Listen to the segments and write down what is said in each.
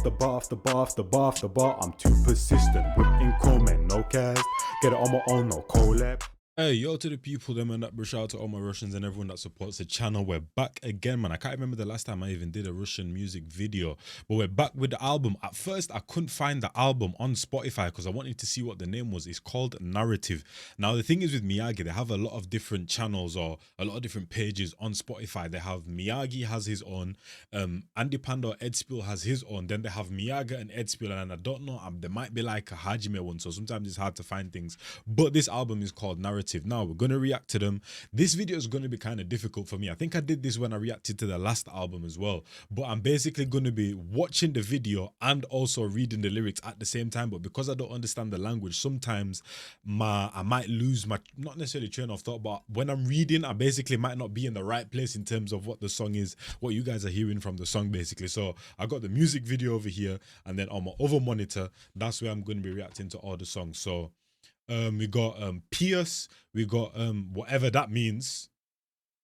after bar after bar after bar after bar. I'm too persistent with income and no cast. Get it on my own, no collab. Hey, yo to the people, them and that, bro. Shout out to all my Russians and everyone that supports the channel. We're back again, man. I can't remember the last time I even did a Russian music video, but we're back with the album. At first, I couldn't find the album on Spotify because I wanted to see what the name was. It's called Narrative. Now, the thing is with Miyagi, they have a lot of different channels or a lot of different pages on Spotify. They have Miyagi has his own, Andy Panda or Endšpilь has his own. Then they have Miyagi and Endšpilь, and I don't know, there might be like a Hajime one, so sometimes it's hard to find things. But this album is called Narrative. Now we're going to react to them. This video is going to be kind of difficult for me. I think I did this when I reacted to the last album as well, but I'm basically going to be watching the video and also reading the lyrics at the same time. But because I don't understand the language, sometimes I might lose my, not necessarily train of thought, but when I'm reading, I basically might not be in the right place in terms of what the song is, what you guys are hearing from the song basically. So I got the music video over here, and then on my other monitor, that's where I'm going to be reacting to all the songs. So we got Pierce, we got whatever that means,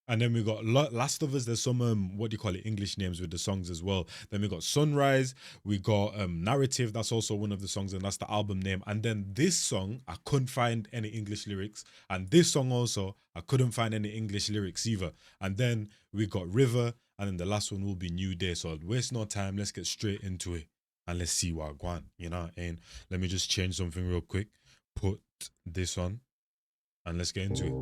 and then we got Last of Us. There's some what do you call it, English names with the songs as well. Then we got Sunrise, we got Narrative, that's also one of the songs, and that's the album name. And then this song, I couldn't find any English lyrics, and this song also, I couldn't find any English lyrics either. And then we got River, and then the last one will be New Day. So waste no time, let's get straight into it and let's see what I want, you know. And let me just change something real quick, put this on, and let's get into it.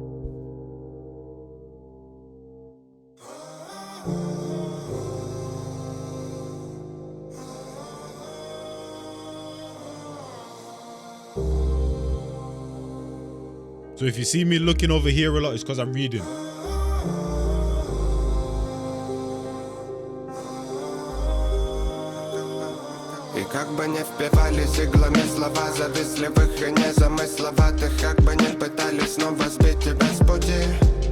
So if you see me looking over here a lot, it's because I'm reading. И как бы не впивались иглами слова, завистливых и незамысловатых, как бы не пытались снова сбить тебя с пути.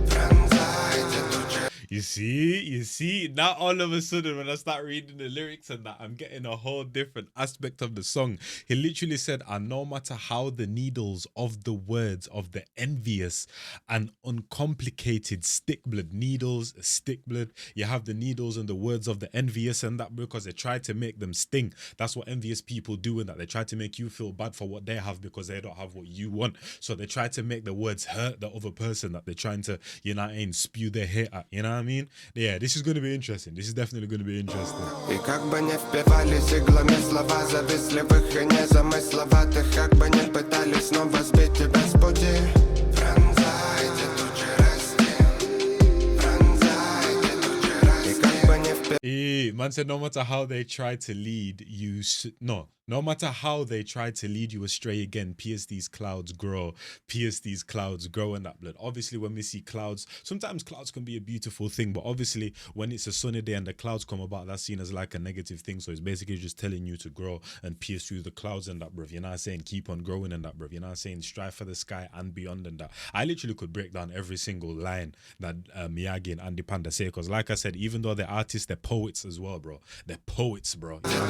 Пронзайте тучи. You see, now all of a sudden when I start reading the lyrics and that, I'm getting a whole different aspect of the song. He literally said, and no matter how the needles of the words of the envious and uncomplicated stick blood, needles, stick blood, you have the needles and the words of the envious and that, because they try to make them sting. That's what envious people do, in that they try to make you feel bad for what they have because they don't have what you want. So they try to make the words hurt the other person that they're trying to, you know, spew their hate at, you know what I mean? Yeah, this is going to be interesting. This is definitely going to be interesting. И как бы не впивались иглами слова, завистливых и незамысловатых, как бы не пытались снова сбить тебя с пути. Пронзайте тучи, расти. Пронзайте тучи, расти. И как бы не впивались. Man said no matter how they try to lead you, no matter how they try to lead you astray again, pierce these clouds grow, and that blood. Obviously, when we see clouds, sometimes clouds can be a beautiful thing, but obviously when it's a sunny day and the clouds come about, that's seen as like a negative thing. So it's basically just telling you to grow and pierce through the clouds and that, bruv. You're not saying keep on growing and that, bruv. You're not saying strive for the sky and beyond and that. I literally could break down every single line that Miyagi and Andy Panda say, because like I said, even though they're artists, they're poets as well, bro. They're poets, bro. You know?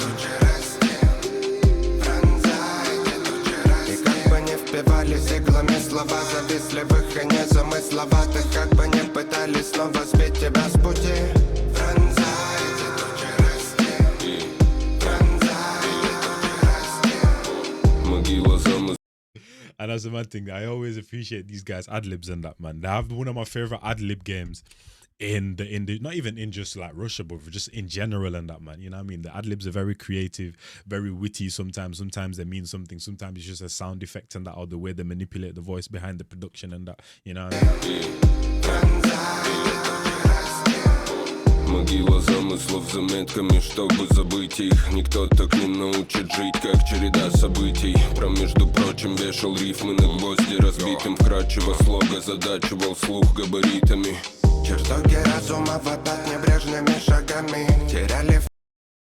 Не впивались иглами слова, завистливых и незамысловатых, как бы не пытались снова сбить тебя с пути. Пронзайте тучи, расти. Пронзайте тучи, расти. Могила замысла. And that's the mad thing. I always appreciate these guys' ad-libs and that, man. They have one of my favorite ad-lib games in the not even in just like Russia, but just in general and that, man. You know what I mean? The ad-libs are very creative, very witty sometimes. Sometimes they mean something. Sometimes it's just a sound effect and that, or the way they manipulate the voice behind the production and that. You know what I mean? Могила замыслов заметками, чтобы забыть их. Никто так не научит жить, как череда событий. Про, между прочим, вешал рифмы на гвозди разбитым. Вкрадчиво слога задачивал слух габаритами. Чертоги разума вопят небрежными шагами. Теряли.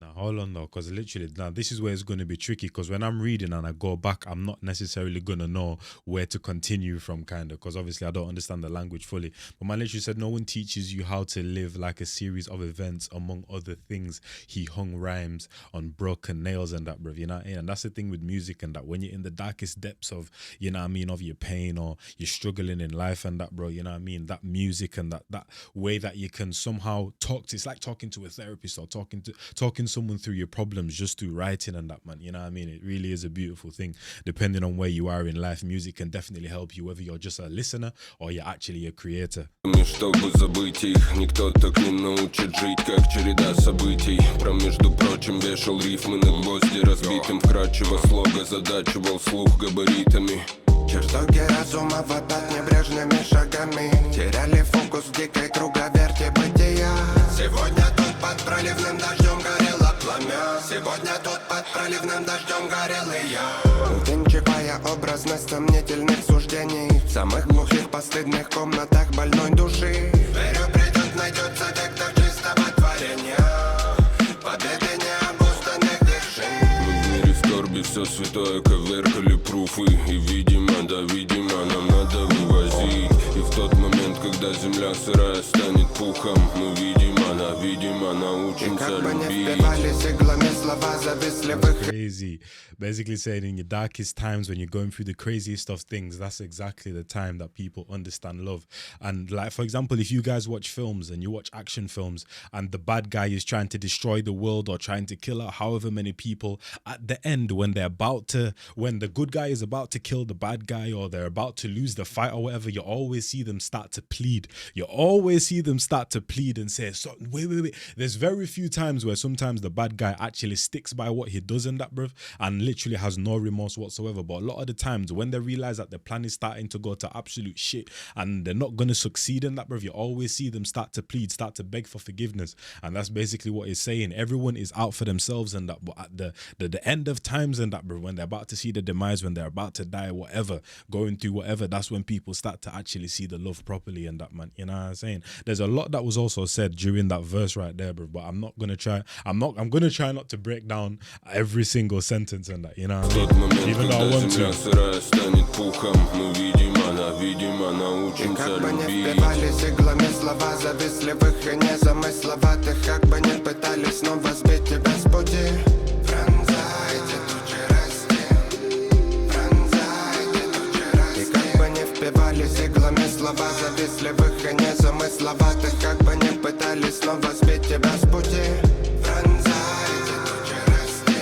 Now hold on though, because literally now this is where it's going to be tricky, because when I'm reading and I go back, I'm not necessarily going to know where to continue from, kind of, because obviously I don't understand the language fully. But man literally said, no one teaches you how to live like a series of events. Among other things, he hung rhymes on broken nails and that, bruv, you know what I mean? And that's the thing with music and that, when you're in the darkest depths of, you know what I mean, of your pain, or you're struggling in life and that, bro, you know what I mean, that music and that way that you can somehow talk to, it's like talking to a therapist or talking someone even through your problems just through writing and that, man. You know what I mean? It really is a beautiful thing. Depending on where you are in life, music can definitely help you, whether you're just a listener or you're actually a creator. Чтобы забыть их, никто так не научит жить, как череда событий. Между прочим, вешал рифмы на гвозди разбитым, вкрадчиво слога задачивал слух габаритами. Чертоги разума в отпад небрежными шагами теряли фокус в дикой круговерти бытия. Сегодня тут под проливным дождем горело пламя. Сегодня тут под проливным дождем горел и я. Увенчивая образность сомнительных суждений в самых глухих постыдных комнатах больной души. Верю, придет, найдется вектор чистого творения. Победы необузданных движений. Мы в мире скорби все святое коверкали пруфы. И видимо, да видимо, нам надо вывозить. И в тот момент, когда земля сырая станет пухом, мы видимо, научимся любить. Crazy. Basically saying in your darkest times when you're going through the craziest of things, that's exactly the time that people understand love. And like, for example, if you guys watch films and you watch action films and the bad guy is trying to destroy the world or trying to kill out however many people, at the end when the good guy is about to kill the bad guy or they're about to lose the fight or whatever, you always see them start to plead. You always see them start to plead and say, so, wait. There's very few times where sometimes the bad guy actually sticks by what he does in that, bruv, and literally has no remorse whatsoever. But a lot of the times when they realize that the plan is starting to go to absolute shit and they're not going to succeed in that, bruv, you always see them start to plead, start to beg for forgiveness. And that's basically what he's saying. Everyone is out for themselves and that, but at the end of times and that, bruv, when they're about to see the demise, when they're about to die, whatever, going through whatever, that's when people start to actually see the love properly and that, man. You know what I'm saying? There's a lot that was also said during that verse right there, bro, but I'm gonna try not to break down every single sentence and that, you know what I mean? Even though I want to. И как бы не впивались иглами слова завистливых и незамысловатых, как бы не пытались снова сбить тебя с пути. Пронзайте тучи расти, пронзайте тучи расти. И как бы не впивались иглами слова завистливых и незамысловатых, как бы не пытались снова сбить тебя с пути. Пронзайте тучи расти,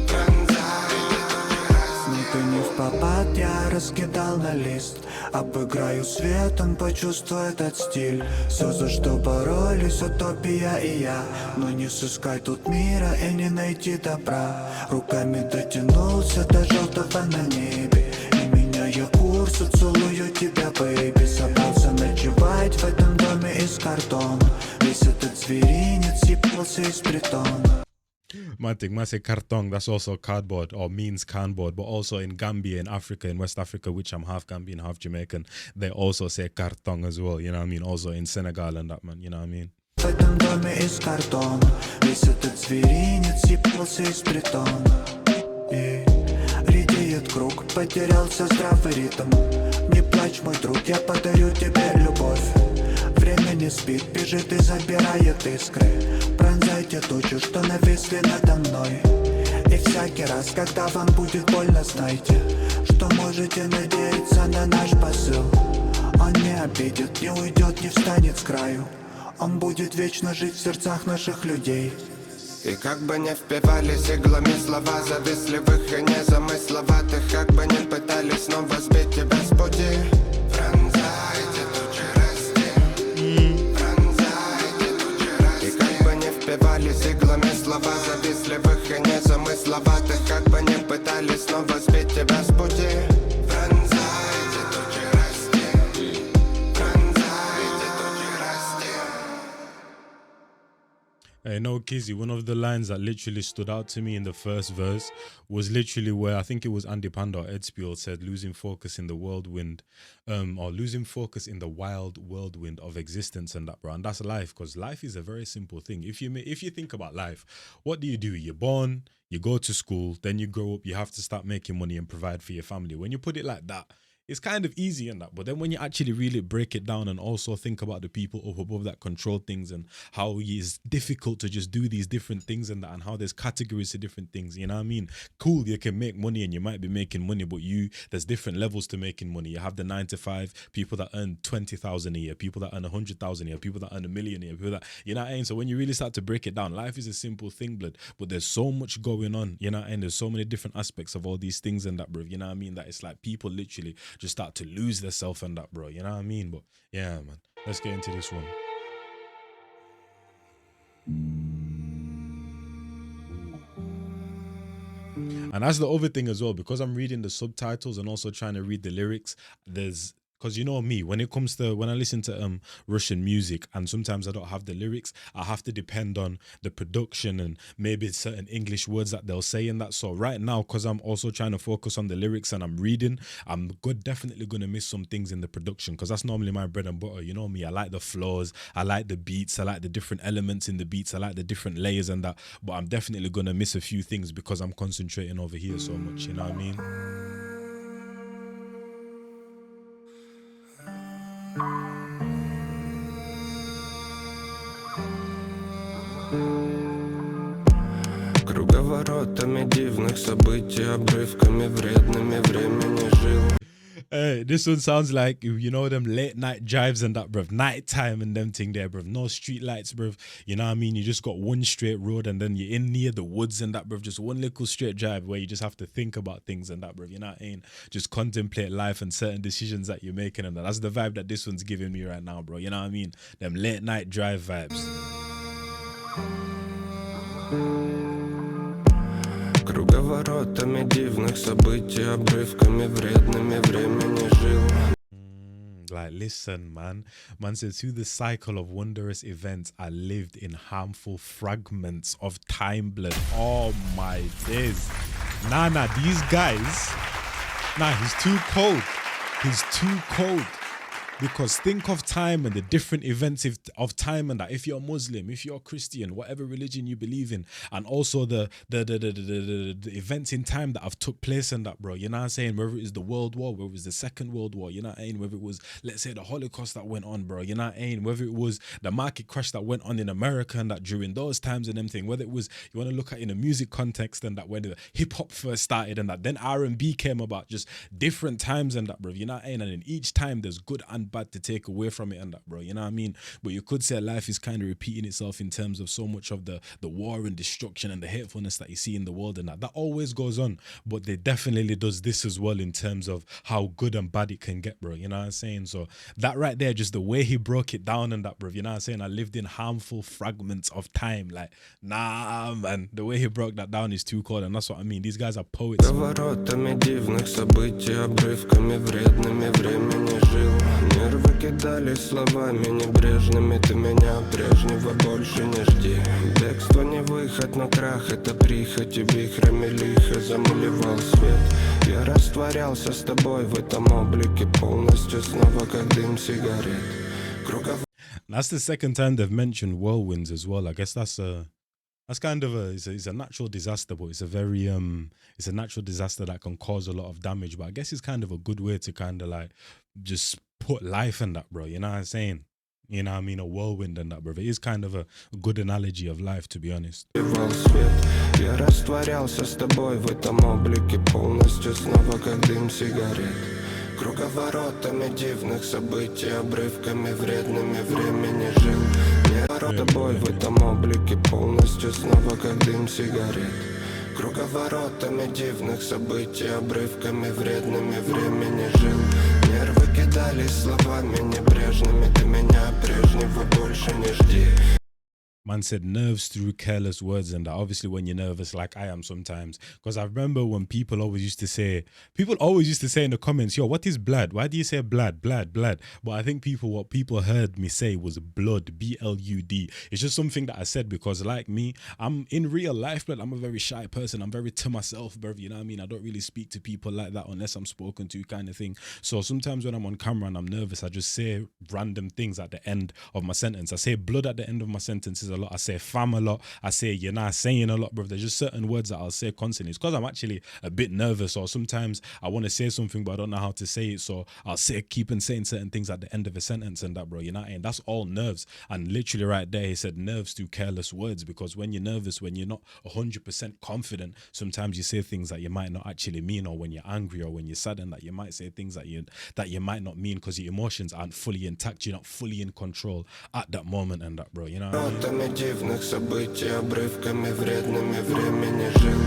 пронзайте тучи расти. Ни ты не в попад, я раскидал на лист. Обыграю светом, почувствуй этот стиль. Все, за что боролись, утопия и я. Но не сыскать тут мира и не найти добра. Руками дотянулся до желтого на небе. И меняя курс, целую тебя, бэйби. Собрался ночевать в этом доме из картона. Весь этот зверинец съебался из притона. Man think, man say kartong, that's also cardboard or means cardboard, but also in Gambia, in Africa, in West Africa, which I'm half Gambian, half Jamaican, they also say kartong as well, you know what I mean? Also in Senegal and that, man, you know what I mean? В этом доме из картона, весь этот зверинец съебался из притона. И редеет круг, потерялся здравый ритм. Не плачь, мой друг, я подарю тебе любовь. Время не спит, бежит и забирает искры. Пронзайте тучу, что нависли надо мной. И всякий раз, когда вам будет больно, знайте, что можете надеяться на наш посыл. Он не обидит, не уйдет, не встанет с краю. Он будет вечно жить в сердцах наших людей. И как бы не впивались иглами слова завистливых и незамысловатых, как бы не пытались снова сбить тебя с пути. Пронзайте тучи расти, пронзайте тучи расти. И как бы не впивались иглами слова завистливых и незамысловатых, как бы не пытались снова сбить тебя с пути. Пронзайте тучи расти, пронзайте тучи расти. Hey, no, Kizzy, one of the lines that literally stood out to me in the first verse was literally where I think it was Andy Panda or Endshpil said, losing focus in the whirlwind, or losing focus in the wild whirlwind of existence and that, bro. And that's life, because life is a very simple thing. If you think about life, what do? You're born, you go to school, then you grow up, you have to start making money and provide for your family. When you put it like that, it's kind of easy in that. But then when you actually really break it down and also think about the people up above that control things and how it's difficult to just do these different things and that, and how there's categories to different things, you know what I mean? Cool, you can make money and you might be making money, but there's different levels to making money. You have the 9 to 5, people that earn 20,000 a year, people that earn 100,000 a year, people that earn $1 million a year, people that, you know what I mean? So when you really start to break it down, life is a simple thing, blood, but there's so much going on, you know what I mean? There's so many different aspects of all these things and that, bro, you know what I mean? That it's like people literally just start to lose themselves and that, bro, you know what I mean? But yeah, man, let's get into this one. And that's the other thing as well, because I'm reading the subtitles and also trying to read the lyrics, because you know me, when I listen to Russian music and sometimes I don't have the lyrics, I have to depend on the production and maybe certain English words that they'll say in that. So right now, because I'm also trying to focus on the lyrics and I'm reading, I'm definitely going to miss some things in the production, because that's normally my bread and butter. You know me, I like the flows, I like the beats, I like the different elements in the beats, I like the different layers and that, but I'm definitely going to miss a few things because I'm concentrating over here so much, you know what I mean? Круговоротами дивных событий, обрывками вредными времени жил. Hey, this one sounds like, you know, them late night drives and that, bruv. Night time and them thing there, bruv. No street lights, bruv. You know what I mean? You just got one straight road and then you're in near the woods and that, bruv. Just one little straight drive where you just have to think about things and that, bruv. You know what I mean? Just contemplate life and certain decisions that you're making and that. That's the vibe that this one's giving me right now, bro. You know what I mean? Them late night drive vibes. Круговоротами дивных событий, обрывками вредными времени жил. Like, listen, man. Man says, through the cycle of wondrous events, I lived in harmful fragments of time, blood. Oh my days. Nah, these guys. Nah, he's too cold. He's too cold. Because think of time and the different events of time and that. If you're Muslim, if you're Christian, whatever religion you believe in, and also the events in time that have took place and that, bro. You know what I'm saying? Whether it is the World War, whether it was the Second World War, you know what I mean? Whether it was, let's say, the Holocaust that went on, bro. You know what I mean? Whether it was the market crash that went on in America and that during those times and them thing. Whether it was, you want to look at in a music context and that, when the hip hop first started and that, then R&B came about, just different times and that, bro. You know what I mean? And in each time there's good and bad to take away from it and that, bro. You know what I mean? But you could say life is kind of repeating itself in terms of so much of the war and destruction and the hatefulness that you see in the world and that. That always goes on. But they definitely does this as well in terms of how good and bad it can get, bro. You know what I'm saying? So that right there, just the way he broke it down and that, bro. You know what I'm saying? I lived in harmful fragments of time. Like, nah, man. The way he broke that down is too cold, and that's what I mean. These guys are poets. Круговоротами дивных событий, обрывками вредными времени жил. Нервы кидали словами небрежными, ты меня прежнего больше не жди. Бегство не выход, но крах это прихоть, и вихрами лихо замалевал свет. Я растворялся с тобой в этом облике полностью снова, как дым сигарет. That's the second time they've mentioned whirlwinds as well. I guess that's kind of it's a natural disaster, but it's a natural disaster that can cause a lot of damage. But I guess it's kind of a good way to kind of like just put life in that, bro. You know what I'm saying? You know what I mean? A whirlwind and that, bro. It is kind of a good analogy of life, to be honest. Я растворялся с тобой в этом облике полностью снова, как дым сигарет. Круговоротами дивных событий, обрывками вредными времени жил. Я с тобой в этом облике полностью снова, как дым сигарет. Круговоротами дивных событий, обрывками вредными времени жил. Нервы кидали словами небрежными, ты меня прежнего больше не жди. Man said nerves through careless words, and that obviously when you're nervous like I am sometimes, because I remember when people always used to say in the comments, yo, what is blood? Why do you say blood? But I think what people heard me say was blood, B-L-U-D. It's just something that I said because like me, I'm in real life, but I'm a very shy person. I'm very to myself, bro. You know what I mean? I don't really speak to people like that unless I'm spoken to, kind of thing. So sometimes when I'm on camera and I'm nervous, I just say random things at the end of my sentence. I say blood at the end of my sentences a lot. I say fam a lot. I say you're not saying a lot, bro. There's just certain words that I'll say constantly. It's because I'm actually a bit nervous, or sometimes I want to say something but I don't know how to say it, so I'll keep on saying certain things at the end of a sentence and that, bro. You know what I mean? That's all nerves. And literally right there, he said nerves do careless words, because when you're nervous, when you're not 100% confident, sometimes you say things that you might not actually mean, or when you're angry or when you're saddened, that you might say things that you might not mean because your emotions aren't fully intact. You're not fully in control at that moment and that, bro. You know what I mean? Дивных событий, обрывками вредными времени жил.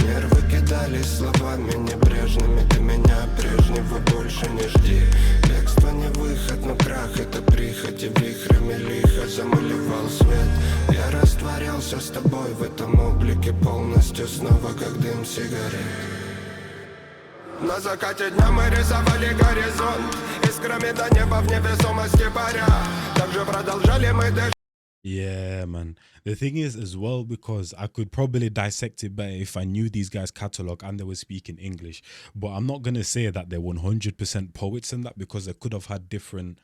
Нервы кидались словами небрежными. Ты меня прежнего больше не жди. Бегство не выход, но крах это прихоть. И вихрями лихо замалевал свет. Я растворялся с тобой в этом облике полностью снова, как дым сигарет. На закате дня мы рисовали горизонт, искрами до неба в невесомости паря. Также продолжали мы дышать. Yeah, man. The thing is as well, because I could probably dissect it better if I knew these guys' catalog and they were speaking English. But I'm not going to say that they're 100% poets and that, because they could have had different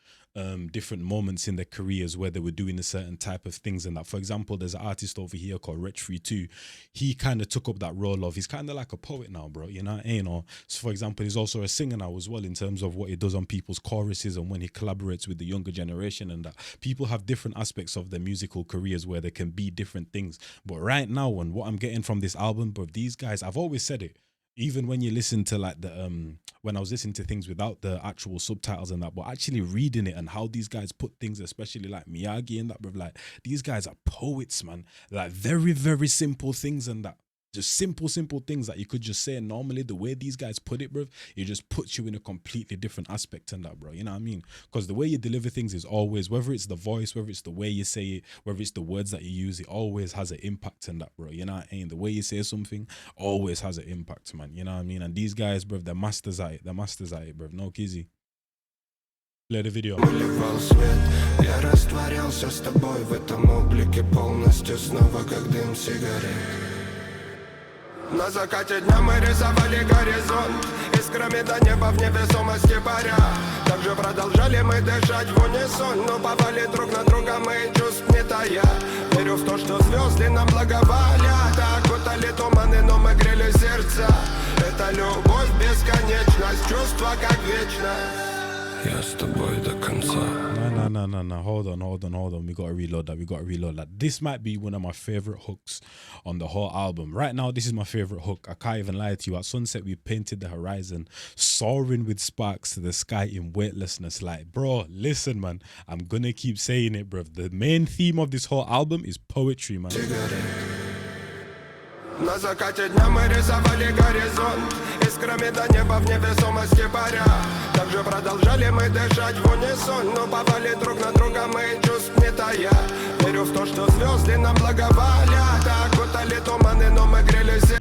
moments in their careers where they were doing a certain type of things and that. For example, there's an artist over here called Rich32. He kind of took up that role of, he's kind of like a poet now, bro, you know what I mean? Or so for example, he's also a singer now as well, in terms of what he does on people's choruses and when he collaborates with the younger generation and that. People have different aspects of their musical careers where they can be different things. But right now, and what I'm getting from this album, bro, these guys, I've always said it, even when you listen to like the when I was listening to things without the actual subtitles and that, but actually reading it and how these guys put things, especially like Miyagi and that, bro, like these guys are poets, man. Like very, very simple things and that. Just simple things that you could just say normally. The way these guys put it, bro, it just puts you in a completely different aspect and that, bro. You know what I mean? Because the way you deliver things is always, whether it's the voice, whether it's the way you say it, whether it's the words that you use, it always has an impact in that, bro. You know what I mean? The way you say something always has an impact, man. You know what I mean? And these guys, bro, they're masters at it. They're masters at it, bro. No kizzy. Play the video. Я растворялся с тобой в этом облике полностью снова, как дым сигарет. На закате дня мы рисовали горизонт, искрами до неба в невесомости паря. Также продолжали мы дышать в унисон, но попали друг на друга мы чувств не тая. Верю в то, что звезды нам благоволят, окутали туманы, но мы грели сердца. Это любовь, бесконечность, чувства как вечность. Я с тобой до конца. No. Hold on. We gotta reload that. This might be one of my favorite hooks on the whole album. Right now, this is my favorite hook. I can't even lie to you. At sunset, we painted the horizon, soaring with sparks to the sky in weightlessness. Like, bro, listen, man. I'm gonna keep saying it, bro. The main theme of this whole album is poetry, man. На закате дня мы рисовали горизонт, искрами до неба в невесомости паря. Также продолжали мы дышать в унисон, но попали друг на друга мы чувств не тая. Верю в то, что звезды нам благоволят, окутали туманы, но мы грели сердце.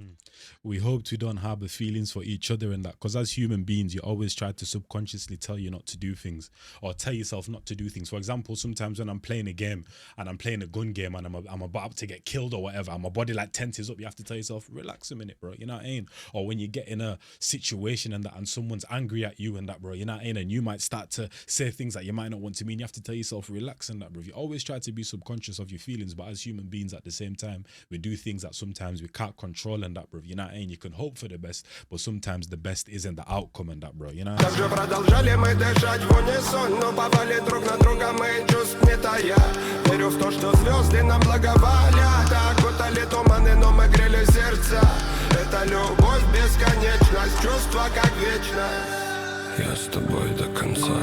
We hoped we don't harbor feelings for each other and that, because as human beings, you always try to subconsciously tell you not to do things, or tell yourself not to do things. For example, sometimes when I'm playing a game and I'm playing a gun game and I'm about to get killed or whatever, and my body like tenses up, you have to tell yourself, relax a minute, bro, you know what I mean? Or when you get in a situation and that, and someone's angry at you and that, bro, you know what I mean? And you might start to say things that you might not want to mean, you have to tell yourself, relax and that, bro. You always try to be subconscious of your feelings, but as human beings at the same time, we do things that sometimes we can't control and that, bro, you know what I mean? You can hope for the best, but sometimes the best isn't the outcome and that, bro, you know. Также продолжали мы дышать в унисон, но попали друг на друга мы чувств не тая. Верю в то, что звезды нам благоволят, окутали туманы, но мы грели сердца. Это любовь, бесконечность, чувства как вечность. Я с тобой до конца.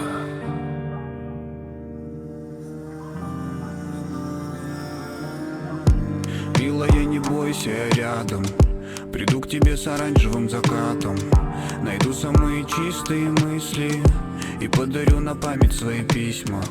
Милая, не бойся, я рядом. Приду к тебе с оранжевым закатом, найду самые чистые мысли и подарю на память свои письма.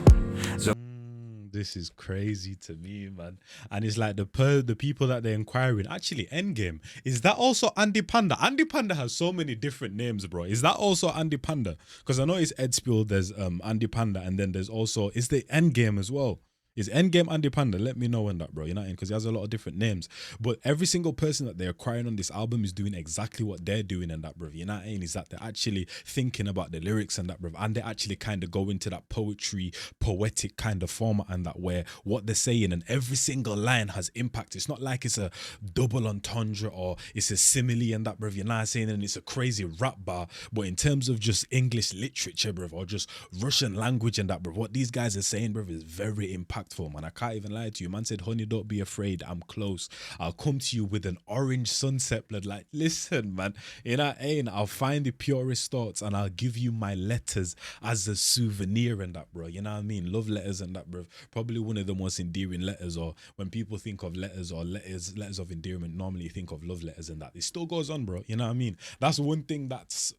This is crazy to me, man. And it's like the people that they're inquiring. Actually, Endgame, is that also Andy Panda? Andy Panda has so many different names, bro. Is that also Andy Panda? Because I know it's Endspil, there's Andy Panda, and then there's also, is the Endgame as well? Is Endgame Andy Panda? Let me know on that, bro. You know what I mean? Because he has a lot of different names. But every single person that they're acquiring on this album is doing exactly what they're doing and that, bro. You know what I mean? Is that they're actually thinking about the lyrics and that, bro. And they actually kind of go into that poetic kind of format and that, where what they're saying and every single line has impact. It's not like it's a double entendre or it's a simile and that, bro. You know what I'm saying? And it's a crazy rap bar. But in terms of just English literature, bro, or just Russian language and that, bro, what these guys are saying, bro, is very impactful, man. I can't even lie to you. Man said, honey, don't be afraid. I'm close. I'll come to you with an orange sunset blood. Like, listen, man, you know what I mean? I'll find the purest thoughts and I'll give you my letters as a souvenir and that, bro. You know what I mean? Love letters and that, bro. Probably one of the most endearing letters, or when people think of letters or letters of endearment, normally you think of love letters and that. It still goes on, bro. You know what I mean? That's one thing that's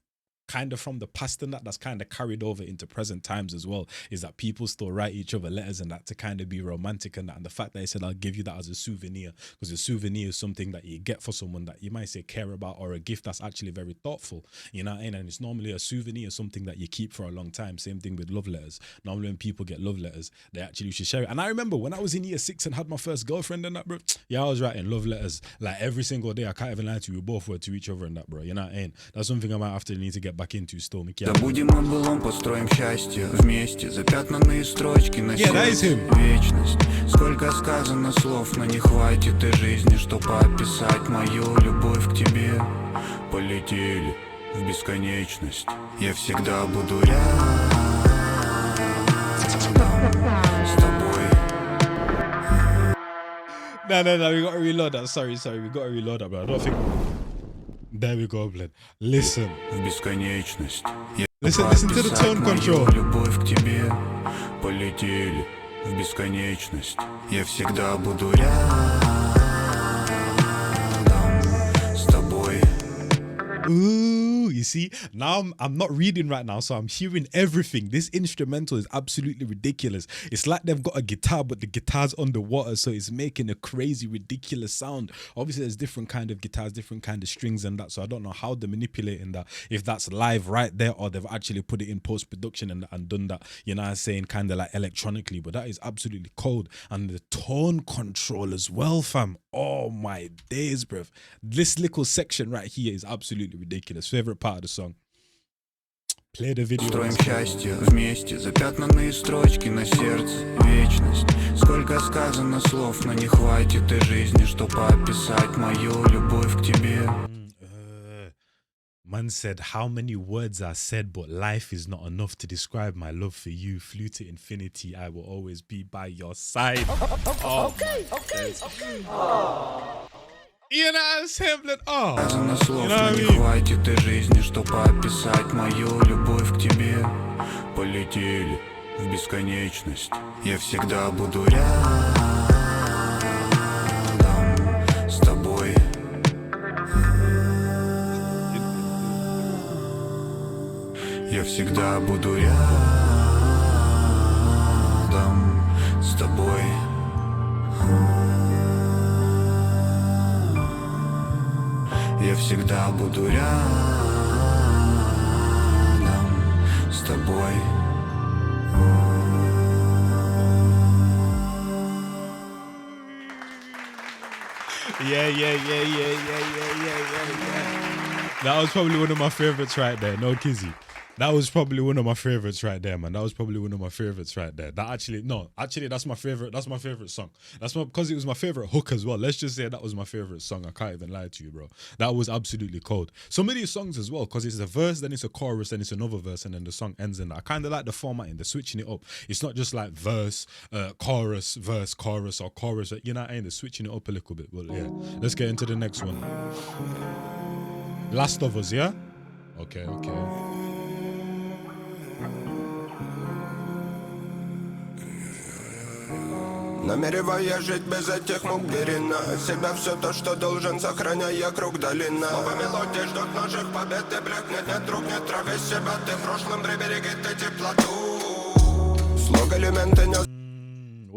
kind of from the past and that's kind of carried over into present times as well, is that people still write each other letters and that to kind of be romantic and that. And the fact that he said, I'll give you that as a souvenir, because a souvenir is something that you get for someone that you might say care about, or a gift that's actually very thoughtful, you know what I mean? And it's normally a souvenir, something that you keep for a long time. Same thing with love letters. Normally when people get love letters, they actually should share it. And I remember when I was in year 6 and had my first girlfriend and that, bro, yeah, I was writing love letters like every single day. I can't even lie to you, we both were to each other and that, bro, you know what I mean? That's something I might have to need to get back into still. Забудем о былом, построим счастье вместе, запятнанные строчки на сердце, вечность. Сколько сказано слов, но не хватит и жизни, чтоб описать мою любовь к тебе. Полетели в бесконечность. Я всегда буду рядом с тобой. No, we gotta reload that. Sorry, we gotta reload that, bro. I don't think. There we go, blood. Listen. В бесконечность. Listen to the tone control. Любовь к тебе. Полетели в бесконечность. Я всегда буду рядом с тобой. Ooh, you see, now I'm not reading right now, so I'm hearing everything. This instrumental is absolutely ridiculous. It's like they've got a guitar, but the guitar's underwater, so it's making a crazy, ridiculous sound. Obviously, there's different kind of guitars, different kind of strings and that, so I don't know how they're manipulating that, if that's live right there or they've actually put it in post-production and done that, you know what I'm saying, kind of like electronically, but that is absolutely cold. And the tone control as well, fam. Oh my days, bruv. This little section right here is absolutely ridiculous. Favorite part of the song. Play the video. Строим счастье вместе, запятнанные строчки на сердце, вечность. Сколько сказано слов, но не хватит и жизни, чтоб описать мою любовь к тебе. Man said, how many words are said, but life is not enough to describe my love for you. Flew to infinity, I will always be by your side. Okay. You know what I'm saying? Oh. Сказано слов, но не хватит и жизни, чтоб описать мою любовь к тебе. Полетели в бесконечность. Я всегда буду рядом с тобой. Я всегда буду рядом с тобой. Я всегда буду рядом с тобой. Yeah. That was probably one of my favorites right there. No kizzy. That was probably one of my favorites right there, man. That was probably one of my favorites right there. That's my favorite. That's my favorite song. Because it was my favorite hook as well. Let's just say that was my favorite song. I can't even lie to you, bro. That was absolutely cold. Some of these songs as well, because it's a verse, then it's a chorus, then it's another verse, and then the song ends in that. I kind of like the formatting, the switching it up. It's not just like verse, chorus, verse, chorus, or chorus. You know what I mean? They're switching it up a little bit. But yeah, let's get into the next one. Last of Us, yeah? Okay. Намереваясь жить без этих мук, бери на себя все то, что должен, сохраняя круг долина. Слова мелодии ждут наших побед, и блекнет, нет друг, не трави себя, ты в прошлом прибереги ты теплоту. Слог элементы не...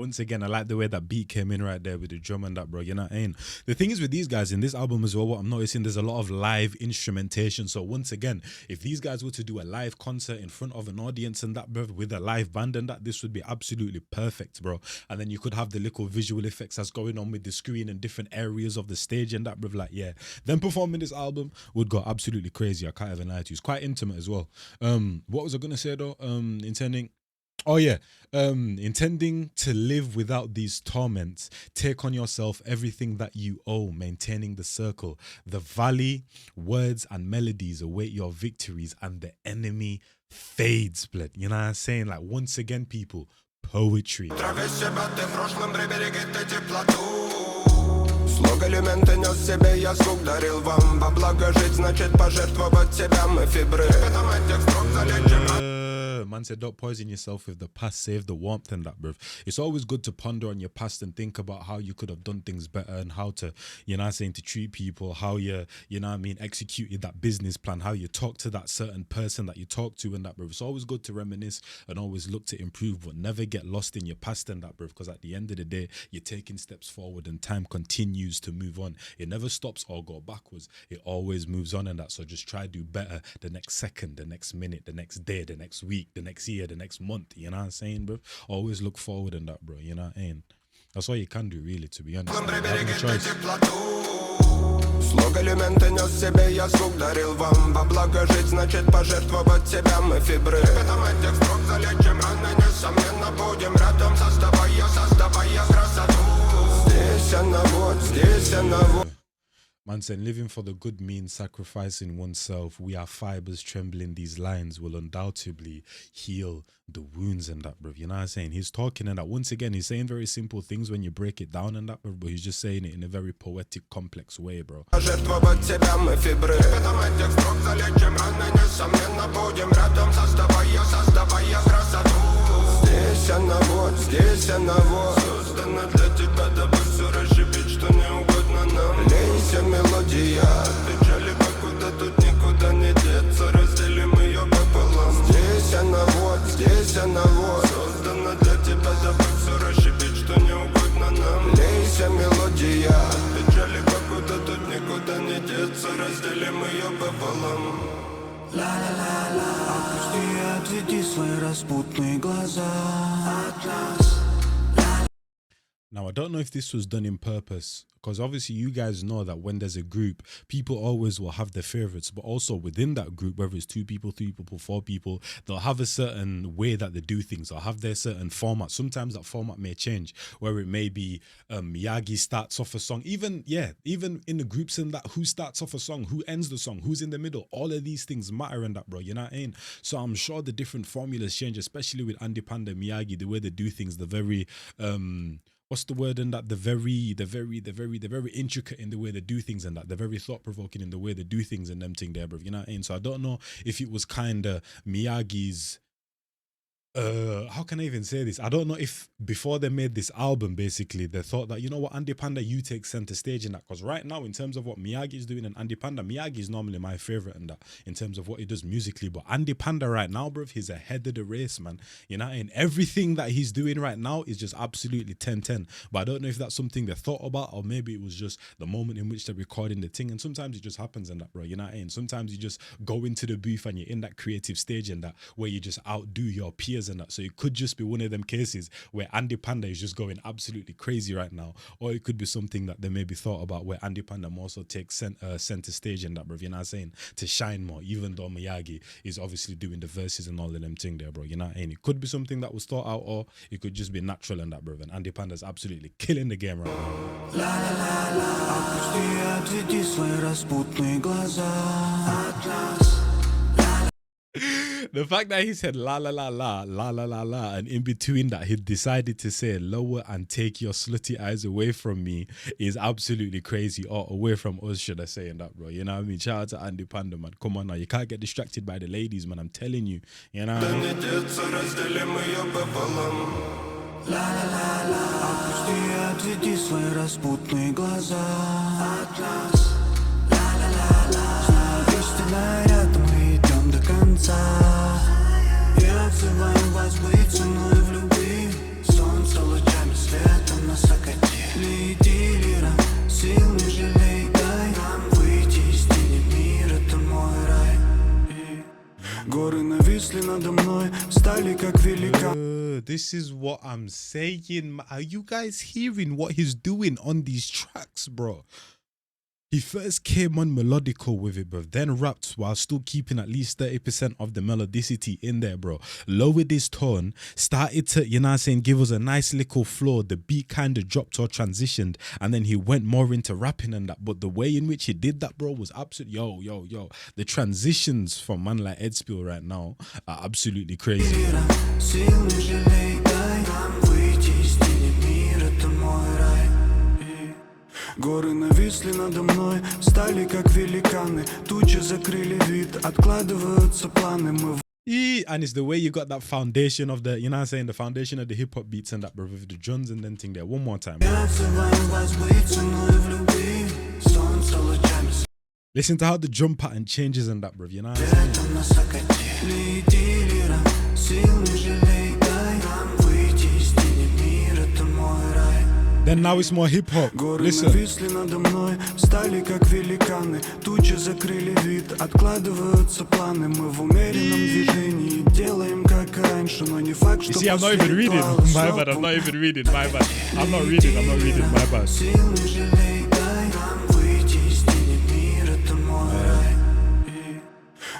once again, I like the way that beat came in right there with the drum and that, bro. You know what I mean? The thing is with these guys in this album as well, what I'm noticing, there's a lot of live instrumentation. So once again, if these guys were to do a live concert in front of an audience and that, bro, with a live band and that, this would be absolutely perfect, bro. And then you could have the little visual effects that's going on with the screen and different areas of the stage and that, bro. Like, yeah, them performing this album would go absolutely crazy. I can't even lie to you. It's quite intimate as well. What was I gonna say though? Intending to live without these torments, take on yourself everything that you owe, maintaining the circle. The valley, words and melodies await your victories and the enemy fades, blood. You know what I'm saying? Like, once again, people, poetry. Слог элементы нес в себе, я звук дарил вам. Во благо жить значит пожертвовать себя. Мы фибры. Потом этих строк залечим. Man said, don't poison yourself with the past, save the warmth and that, bruv. It's always good to ponder on your past and think about how you could have done things better and how to, you know what I'm saying, to treat people, how you know what I mean, executed that business plan, how you talk to that certain person that you talk to and that, bruv. It's always good to reminisce and always look to improve, but never get lost in your past and that, bruv, because at the end of the day, you're taking steps forward and time continues to move on. It never stops or go backwards. It always moves on and that, so just try to do better the next second, the next minute, the next day, the next week, the next year, the next month. You know what I'm saying, bro? Always look forward in that, bro. You know what I mean? That's all you can do, really, to be honest. You have no choice. Слог элементы нес в себе, я звук дарил вам. Во благо жить значит пожертвовать себя. Мы фибры. Потом этих строк залечим раны. Несомненно будем рядом, создавая красоту. Здесь она вот, здесь она вот. Man said, living for the good means sacrificing oneself. We are fibers trembling. These lines will undoubtedly heal the wounds and that, bruv. You know what I'm saying? He's talking and that. Once again, he's saying very simple things when you break it down and that, bruv, but he's just saying it in a very poetic, complex way, bro. Пожертвовать себя мы фибры. Потом этих строк залечим раны. Несомненно будем рядом, создавая красоту. Здесь она вот, здесь она вот. Создана для тебя, дабы все расшибить, что не угодно нам. Лейся мелодия, печали покуда тут никуда не деться. Разделим ее пополам. Здесь она вот, здесь она вот. Создана для тебя, дабы все расшибить, что не угодно нам. Лейся мелодия, печали покуда тут никуда не деться. Разделим ее пополам. Ла-ла-ла-ла, опусти и отведи свои распутные глаза от нас. Now, I don't know if this was done in purpose, because obviously you guys know that when there's a group, people always will have their favorites, but also within that group, whether it's 2 people, 3 people, 4 people, they'll have a certain way that they do things. They'll have their certain format. Sometimes that format may change, where it may be Miyagi starts off a song. Even in the groups in that, who starts off a song, who ends the song, who's in the middle, all of these things matter in that, bro. You know what I mean? So I'm sure the different formulas change, especially with Andy Panda, Miyagi, the way they do things, the very what's the word in that? The very intricate in the way they do things and that. They're very thought-provoking in the way they do things and them thing there, bro. You know what I mean? So I don't know if it was kind of Miyagi's how can I even say this? I don't know if before they made this album, basically, they thought that, you know what, Andy Panda, you take center stage in that. Because right now, in terms of what Miyagi is doing and Andy Panda, Miyagi is normally my favorite in that, in terms of what he does musically. But Andy Panda right now, bro, he's ahead of the race, man. You know, and everything that he's doing right now is just absolutely 10-10. But I don't know if that's something they thought about, or maybe it was just the moment in which they're recording the thing. And sometimes it just happens in that, bro. You know what I mean? Sometimes you just go into the booth and you're in that creative stage and that, where you just outdo your peers and that. So it could just be one of them cases where Andy Panda is just going absolutely crazy right now, or it could be something that they maybe thought about where Andy Panda more so takes center stage in that, bro. You know what I'm saying? To shine more, even though Miyagi is obviously doing the verses and all of them thing there, bro. You know what I mean? It could be something that was thought out, or it could just be natural in that, bro. And Andy Panda's absolutely killing the game right now. La la la la, опусти и отведи свои распутные глаза от нас. The fact that he said la la la la la la la la, and in between that he decided to say lower and take your slutty eyes away from me is absolutely crazy, or away from us, should I say, in that, bro. You know what I mean? Shout out to Andy Panda, man. Come on now, you can't get distracted by the ladies, man. I'm telling you. You know what I mean? La la la la, опусти и отведи свои распутные глаза от нас. La la la la, снова истинная рядом, мы идем до конца. И отзываем вас быть со мной в любви. Солнце лучами нависли надо мной, стали как великан. This is what I'm saying. Are you guys hearing what he's doing on these tracks, bro? He first came on melodical with it, bro, then rapped while still keeping at least 30% of the melodicity in there, bro. Lowered his tone, started to, you know what I'm saying, give us a nice little flow. The beat kind of dropped or transitioned, and then he went more into rapping and that. But the way in which he did that, bro, was absolutely, yo. The transitions from man like Endšpilь right now are absolutely crazy. Горы нависли надо мной, стали как великаны. Тучи закрыли вид, откладываются планы. Мы And it's the way you got that foundation of the, you know what I'm saying, the foundation of the hip hop beats and that, bro, with the drums and then thing there. One more time. Listen to how the drum pattern changes and that, bro, you know what I'm saying? Then now it's more hip hop. Listen. нависли надо мной, стали как великаны. Тучи закрыли вид, откладываются планы. Мы в умеренном движении делаем как раньше, но не факт, что You see, I'm not even reading. My bad, I'm not even reading. My bad. I'm not reading. My bad. Сил не жалей, дай нам выйти из тени, мир это мой рай.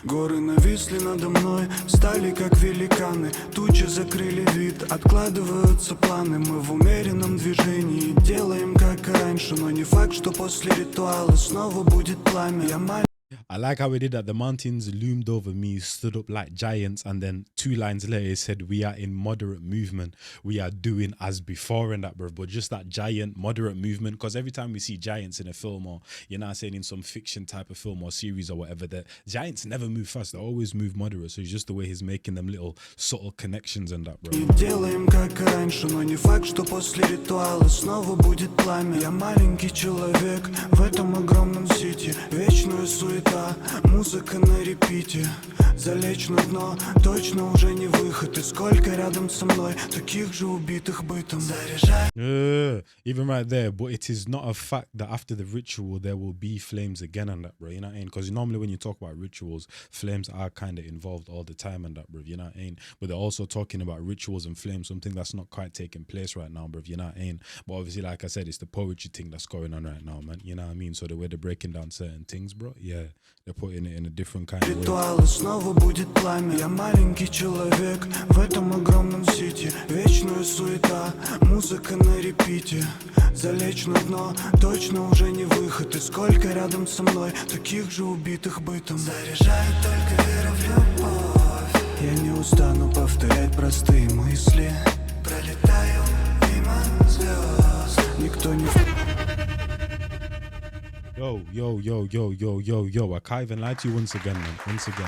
Горы нависли надо мной, стали как великаны. Тучи закрыли вид, откладываются планы. Мы в умеренном движении делаем как раньше, но не факт, что после ритуала снова будет пламя. Я I like how he did that. The mountains loomed over me, stood up like giants, and then 2 lines later he said, we are in moderate movement. We are doing as before and that, bro. But just that giant, moderate movement, because every time we see giants in a film or, you know what I'm saying, in some fiction type of film or series or whatever, the giants never move fast. They always move moderate. So it's just the way he's making them little subtle connections and that, bro. делаем как раньше, но не факт, что после ритуала снова будет пламя. Я маленький человек в этом огромном сити. Вечная суета, музыка на репите. Залечь на дно точно уже не выход. И сколько рядом со мной таких же убитых бытом. Заряжай. Even right there, but it is not a fact that after the ritual there will be flames again and that, bro. You know what I mean? Because normally when you talk about rituals, flames are kind of involved all the time and that, bro. You know what I mean? But they're also talking about rituals and flames, something that's not quite taking place right now, bro. You know what I mean? But obviously, like I said, it's the poetry thing that's going on right now, man. You know what I mean? So the way they're breaking down certain things, bro, yeah, they're putting it in a different kind of way. Ритуалы снова будет пламя. Я маленький человек в этом огромном сити. Вечная суета, музыка на репите. Залечь на дно точно уже не выход. И сколько рядом со мной таких же убитых бытом. Заряжает только вера в любовь. Я не устану повторять простые мысли. Пролетаю мимо звезд. Никто не... Yo, I can't even lie to you once again, man. Once again.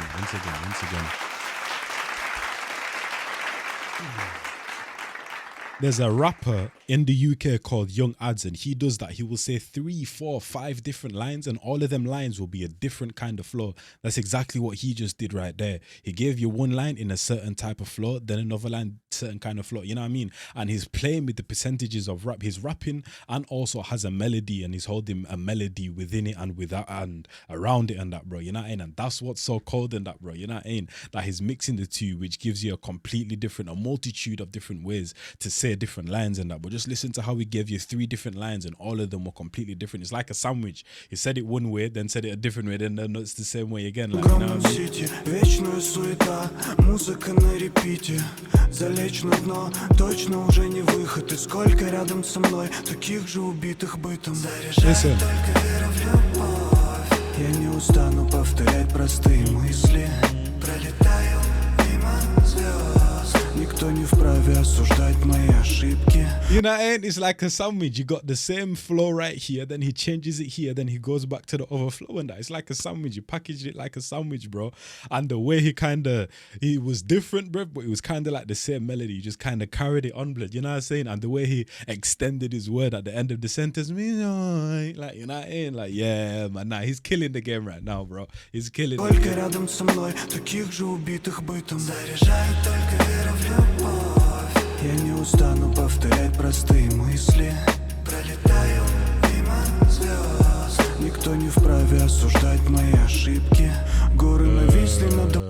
There's a rapper in the UK called Young Adz, and he does that. He will say 3, 4, 5 different lines, and all of them lines will be a different kind of flow. That's exactly what he just did right there. He gave you one line in a certain type of flow, then another line, certain kind of flow. You know what I mean? And he's playing with the percentages of rap. He's rapping and also has a melody, and he's holding a melody within it and without and around it and that, bro. You know what I mean? And that's what's so cold in that, bro. You know what I mean? That he's mixing the two, which gives you a completely different, a multitude of different ways to say different lines and that. But just listen to how he gave you 3 different lines and all of them were completely different. It's like a sandwich. He said it one way, then said it a different way, then it's the same way again. Like, you know what I mean? Вечная суета, музыка на репите. Залечь на дно точно уже не выход. И сколько рядом со мной таких же убитых бытом. Заряжает только вера в любовь. Я не устану повторять простые мысли. Пролетаю мимо звезд. Никто не вправе осуждать мои ошибки. You know, and it's like a sandwich. You got the same flow right here, then he changes it here, then he goes back to the other flow and that. It's like a sandwich. You packaged it like a sandwich, bro. And the way he was different, bro, but it was kind of like the same melody. He just kind of carried it on, blood. You know what I'm saying? And the way he extended his word at the end of the sentence, like, you know what I mean? Like, yeah, man, nah, he's killing the game right now, bro. He's killing the game. Рядом со мной таких же убитых бытом. Заряжает только вера в любовь. Я не устану повторять простые мысли. Пролетаю мимо звезд. Никто не вправе осуждать мои ошибки. Горы нависли надо...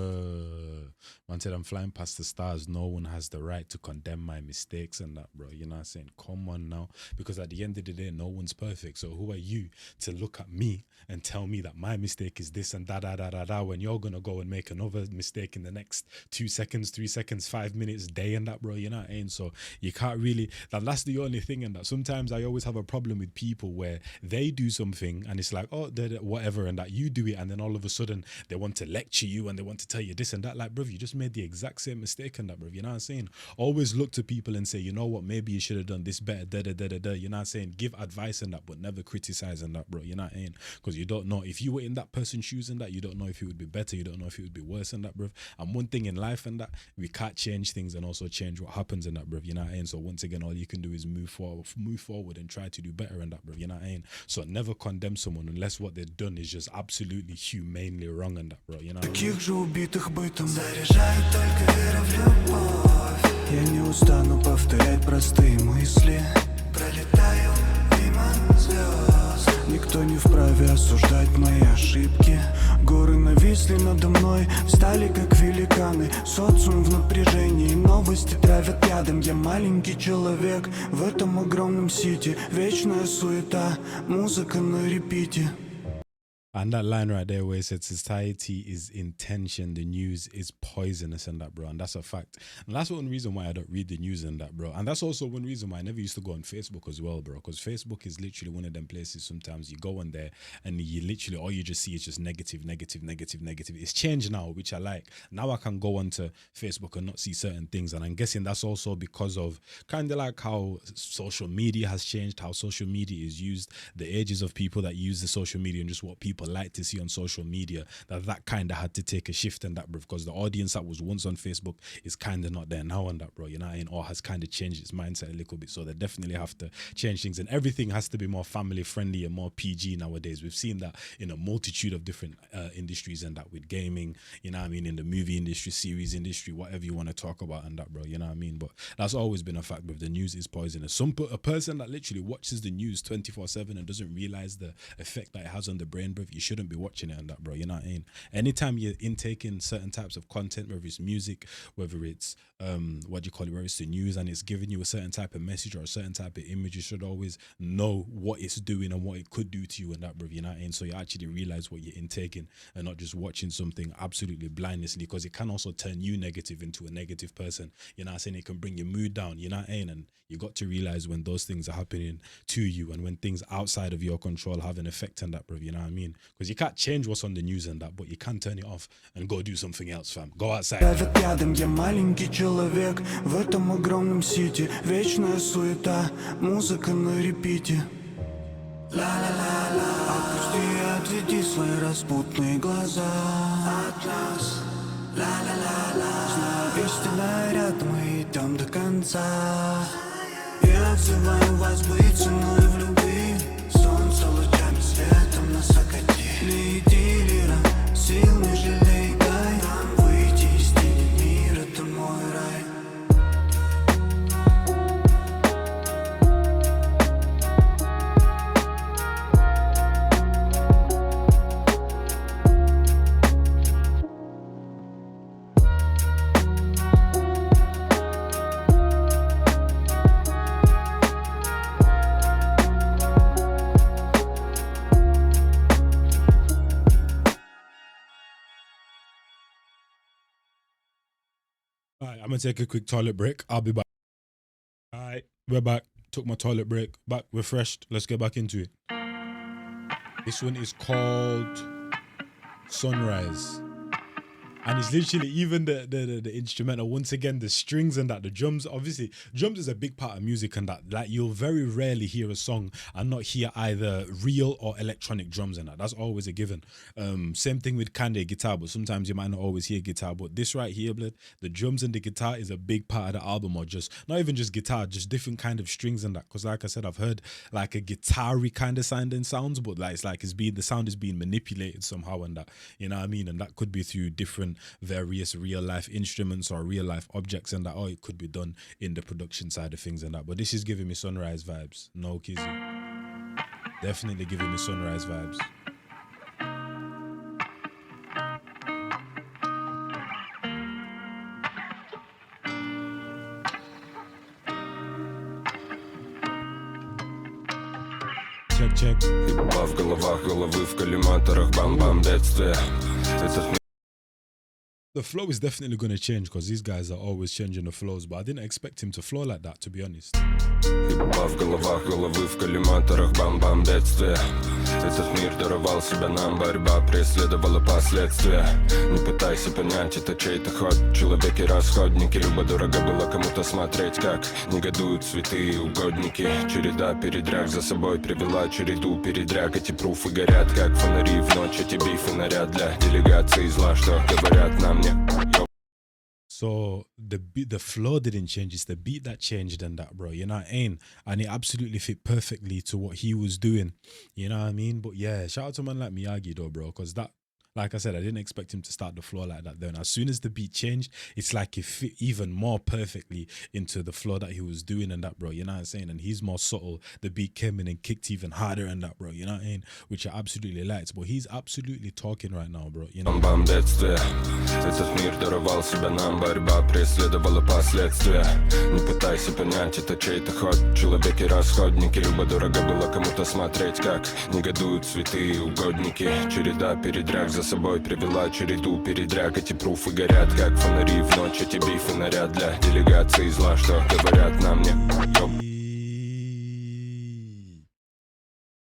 until I'm flying past the stars, no one has the right to condemn my mistakes and that, bro. You know what I'm saying? Come on now. Because at the end of the day, no one's perfect. So who are you to look at me and tell me that my mistake is this and da when you're gonna go and make another mistake in the next 2 seconds, 3 seconds, 5 minutes, day and that, bro. You know what I mean? So you can't really, that's the only thing. And that sometimes I always have a problem with people where they do something and it's like, oh, whatever, and that you do it, and then all of a sudden they want to lecture you and they want to tell you this and that. Like, bro, you just made the exact same mistake and that, bro. You know what I'm saying? Always look to people and say, you know what, maybe you should have done this better, you know what I'm saying? Give advice and that, but never criticize and that, bro. You know what I mean? Because you don't know, if you were in that person's shoes and that, you don't know if it would be better, you don't know if it would be worse and that, bro. And one thing in life and that, we can't change things and also change what happens in that, bro. You know what I mean? So once again, all you can do is move forward and try to do better in that, bro. You know what I mean? So never condemn someone unless what they've done is just absolutely humanely wrong and that, bro. You know what I mean? Таких же убитых бытом заряжает только вера в любовь. Я не устану повторять простые мысли. Пролетаю мимо звезд. Никто не вправе осуждать мои ошибки. Горы нависли надо мной, встали как великаны. Социум в напряжении, новости травят ядом. Я маленький человек в этом огромном сити. Вечная суета, музыка на репите. And that line right there where it said society is intention, the news is poisonous and that, bro. And that's a fact. And that's one reason why I don't read the news and that, bro. And that's also one reason why I never used to go on Facebook as well, bro. Because Facebook is literally one of them places sometimes you go on there and you literally, all you just see is just negative. It's changed now, which I like. Now I can go onto Facebook and not see certain things. And I'm guessing that's also because of kind of like how social media has changed, how social media is used, the ages of people that use the social media and just what people like to see on social media, that kind of had to take a shift in that, bro, because the audience that was once on Facebook is kind of not there now on that, bro, you know what I mean? Or has kind of changed its mindset a little bit. So they definitely have to change things, and everything has to be more family friendly and more PG nowadays. We've seen that in a multitude of different industries and that, with gaming, you know what I mean, in the movie industry, series industry, whatever you want to talk about and that, bro, you know what I mean? But that's always been a fact, with the news is poisonous. A person that literally watches the news 24/7 and doesn't realize the effect that it has on the brain, bro, you shouldn't be watching it and that, bro, you know what I mean? Anytime you're intaking certain types of content, whether it's music, whether it's whether it's the news, and it's giving you a certain type of message or a certain type of image, you should always know what it's doing and what it could do to you and that, bro, you know what I mean? So you actually realize what you're intaking and not just watching something absolutely blindlessly, because it can also turn you negative into a negative person, you know what I'm saying? It can bring your mood down, you know what I mean? And you got to realize when those things are happening to you and when things outside of your control have an effect on that, bro, you know what I mean? Because you can't change what's on the news and that, but you can turn it off and go do something else, fam. Go outside. Рядом я маленький человек в этом огромном сити. Вечная суета, музыка на репите. Ла-ла-ла-ла. Опусти и отведи свои распутные глаза от нас. Ла-ла-ла-ла. Знаю, истина рядом, мы идем до конца. Я отзываю вас быть со мной в любви. Солнце лучами светом нас окати. Лети, лира, сил не жалей, дай нам выйти из тени. Мир — это мой рай. Alright, I'm gonna take a quick toilet break. I'll be back. Alright, we're back. Took my toilet break. Back, refreshed. Let's get back into it. This one is called Sunrise. And it's literally even the instrumental, once again, the strings and that, the drums. Obviously, drums is a big part of music and that. Like, you'll very rarely hear a song and not hear either real or electronic drums and that. That's always a given. Same thing with Kanye guitar, but sometimes you might not always hear guitar. But this right here, blood, the drums and the guitar is a big part of the album, or just, not even just guitar, just different kind of strings and that. Because like I said, I've heard like a guitar-y kind of sounding sounds, but like the sound is being manipulated somehow and that, you know what I mean? And that could be through different various real life instruments or real life objects and that, or it could be done in the production side of things and that. But this is giving me Sunrise vibes, no kizzy. Definitely giving me Sunrise vibes. check. Ебла в головах, головы в коллиматорах, бам-бам, бедствие. Этот мир The flow is definitely going to change because these guys are always changing the flows, but I didn't expect him to flow like that, to be honest. Ебла в головах, головы в коллиматорах, бам-бам, бедствие. Этот мир даровал себя нам, борьба преследовала последствия. Не пытайся понять, это чей-то ход. Человеки расходники, любо-дорого было кому-то смотреть, как негодуют святые угодники. Череда передряг за собой привела череду передряг. Эти пруфы горят, как фонари в ночь. Эти бифы наряд для делегации зла, что говорят нам не. So the flow didn't change, it's the beat that changed and that, bro, you know what I mean? And it absolutely fit perfectly to what he was doing, you know what I mean? But yeah, shout out to a man like Miyagi though, bro, because that, like I said, I didn't expect him to start the flow like that. Then as soon as the beat changed, it's like it fit even more perfectly into the flow that he was doing and that, bro, you know what I'm saying? And he's more subtle. The beat came in and kicked even harder and that, bro, you know what I mean? Which I absolutely liked. But he's absolutely talking right now, bro, you know? Бам-бам, бедствие. Этот мир даровал себя нам, борьба преследовала последствия. Не пытайся понять, это чей-то ход. Человеки расходники, любо-дорого было кому-то смотреть, как негодуют святые угодники. Череда передряг за собой привела череду передряг. Эти пруфы горят, как фонари в ночь. Эти бифы наряд для делегации зла, что говорят нам не.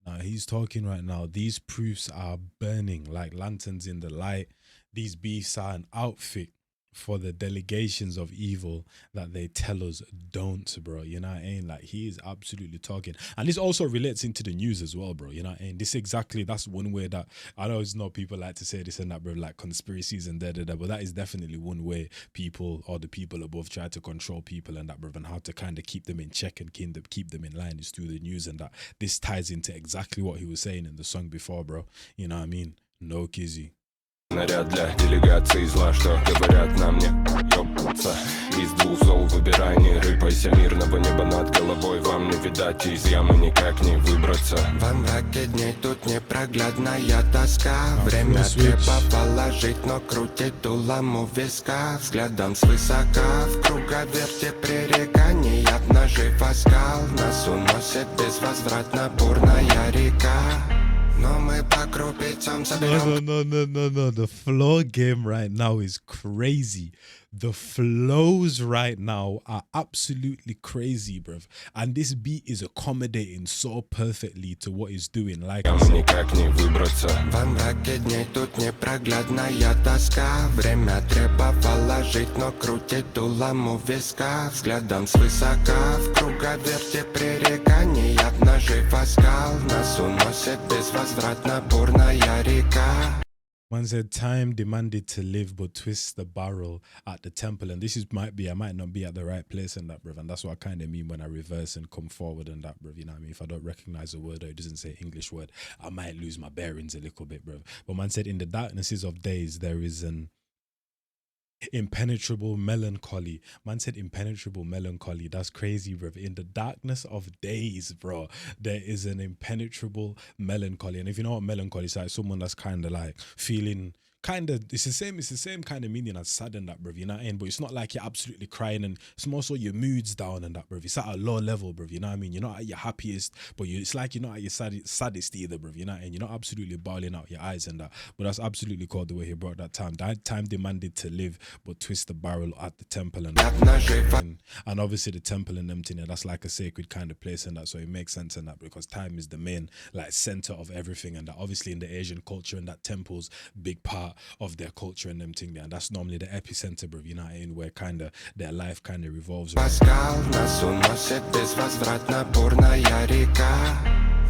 Now he's talking right now. These proofs are burning like lanterns in the light. These beefs are an outfit for the delegations of evil that they tell us don't, bro. You know what I mean? Like, he is absolutely talking. And this also relates into the news as well, bro. You know what I mean? This exactly, that's one way that, I know it's not people like to say this and that, bro, like conspiracies and da-da-da, but that is definitely one way people or the people above try to control people and that, bro, and how to kind of keep them in check and keep them in line is through the news and that. This ties into exactly what he was saying in the song before, bro. You know what I mean? No kizzy. Наряд для делегации зла, что говорят нам не ёбаться. Из двух зол выбирай, не рыпайся. Мирного неба над головой вам не видать, из ямы никак не выбраться. Во мраке дней тут непроглядная тоска. Время требовало жить, но крутит дулом у виска. Взглядом свысока в круговерте пререканий обнажив оскал. Нас уносит безвозвратно бурная река. Но мы по крупицам соберем. No. The flow game right now is crazy. The flows right now are absolutely crazy, bruv. And this beat is accommodating so perfectly to what he's doing. Like I said, никак не выбраться. Во мраке дней тут непроглядная тоска. Время требовало жить, но крутит дулом у виска. Взглядом свысока в круговерте пререканий обнажив оскал. Нас уносит безвозвратно бурная река. man said time demanded to live but twist the barrel at the temple. And this is I might not be at the right place in that, bruv. And that's what I kind of mean when I reverse and come forward and that, bruv. You know what I mean? If I don't recognize a word or it doesn't say English word, I might lose my bearings a little bit, bruv. But man said in the darknesses of days, there is an impenetrable melancholy. Man said impenetrable melancholy. That's crazy, bro. In the darkness of days, bro, there is an impenetrable melancholy. And if you know what melancholy is, like someone that's kind of like feeling it's the same kind of meaning as sad and that, bruv, you know what I mean? But it's not like you're absolutely crying, and it's more so your mood's down and that, bruv. It's at a low level, bruv, you know what I mean? You're not at your happiest, but it's like you're not at your saddest either, bruv, you know what I mean? You're not absolutely bawling out your eyes and that. But that's absolutely cool the way he brought that time. That time demanded to live, but twist the barrel at the temple and obviously the temple and them thing, that's like a sacred kind of place and that, so it makes sense in that, because time is the main like center of everything, and that obviously in the Asian culture, and that temple's big part of their culture and them thing there, and that's normally the epicenter, bro, you know what I mean, where kind of their life kind of revolves around.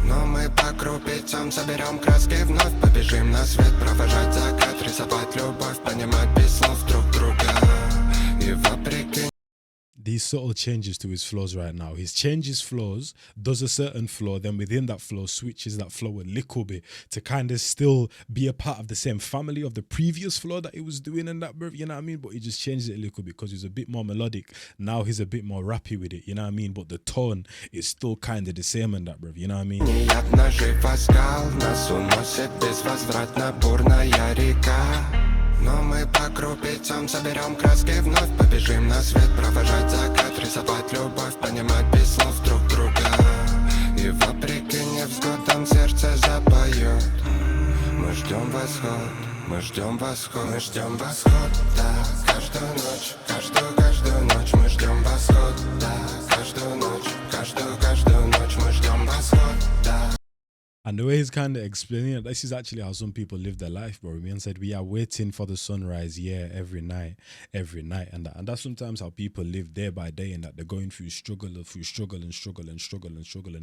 Но мы по крупицам соберем краски, вновь побежим на свет, провожать закат, рисовать любовь, понимать без слов друг друга. И вопреки these subtle changes to his flows right now. He changes flows, does a certain flow, then within that flow switches that flow a little bit to kind of still be a part of the same family of the previous flow that he was doing and that, bro, you know what I mean? But he just changed it a little bit because he's a bit more melodic. Now he's a bit more rappy with it, you know what I mean? But the tone is still kind of the same and that, bro, you know what I mean? Но мы по крупицам соберем краски, вновь побежим на свет, провожать закат, рисовать любовь, понимать без слов друг друга. И И вопреки невзгодам сердце запоет. Мы ждем восход, мы ждем восход, мы ждем восход, да. Каждую ночь, каждую ночь мы ждем восход, да. Каждую ночь, каждую ночь мы ждем восход, да. And the way he's kind of explaining it, this is actually how some people live their life, bro. Me and said we are waiting for the sunrise, yeah, every night, and that's sometimes how people live day by day, and that they're going through struggle, and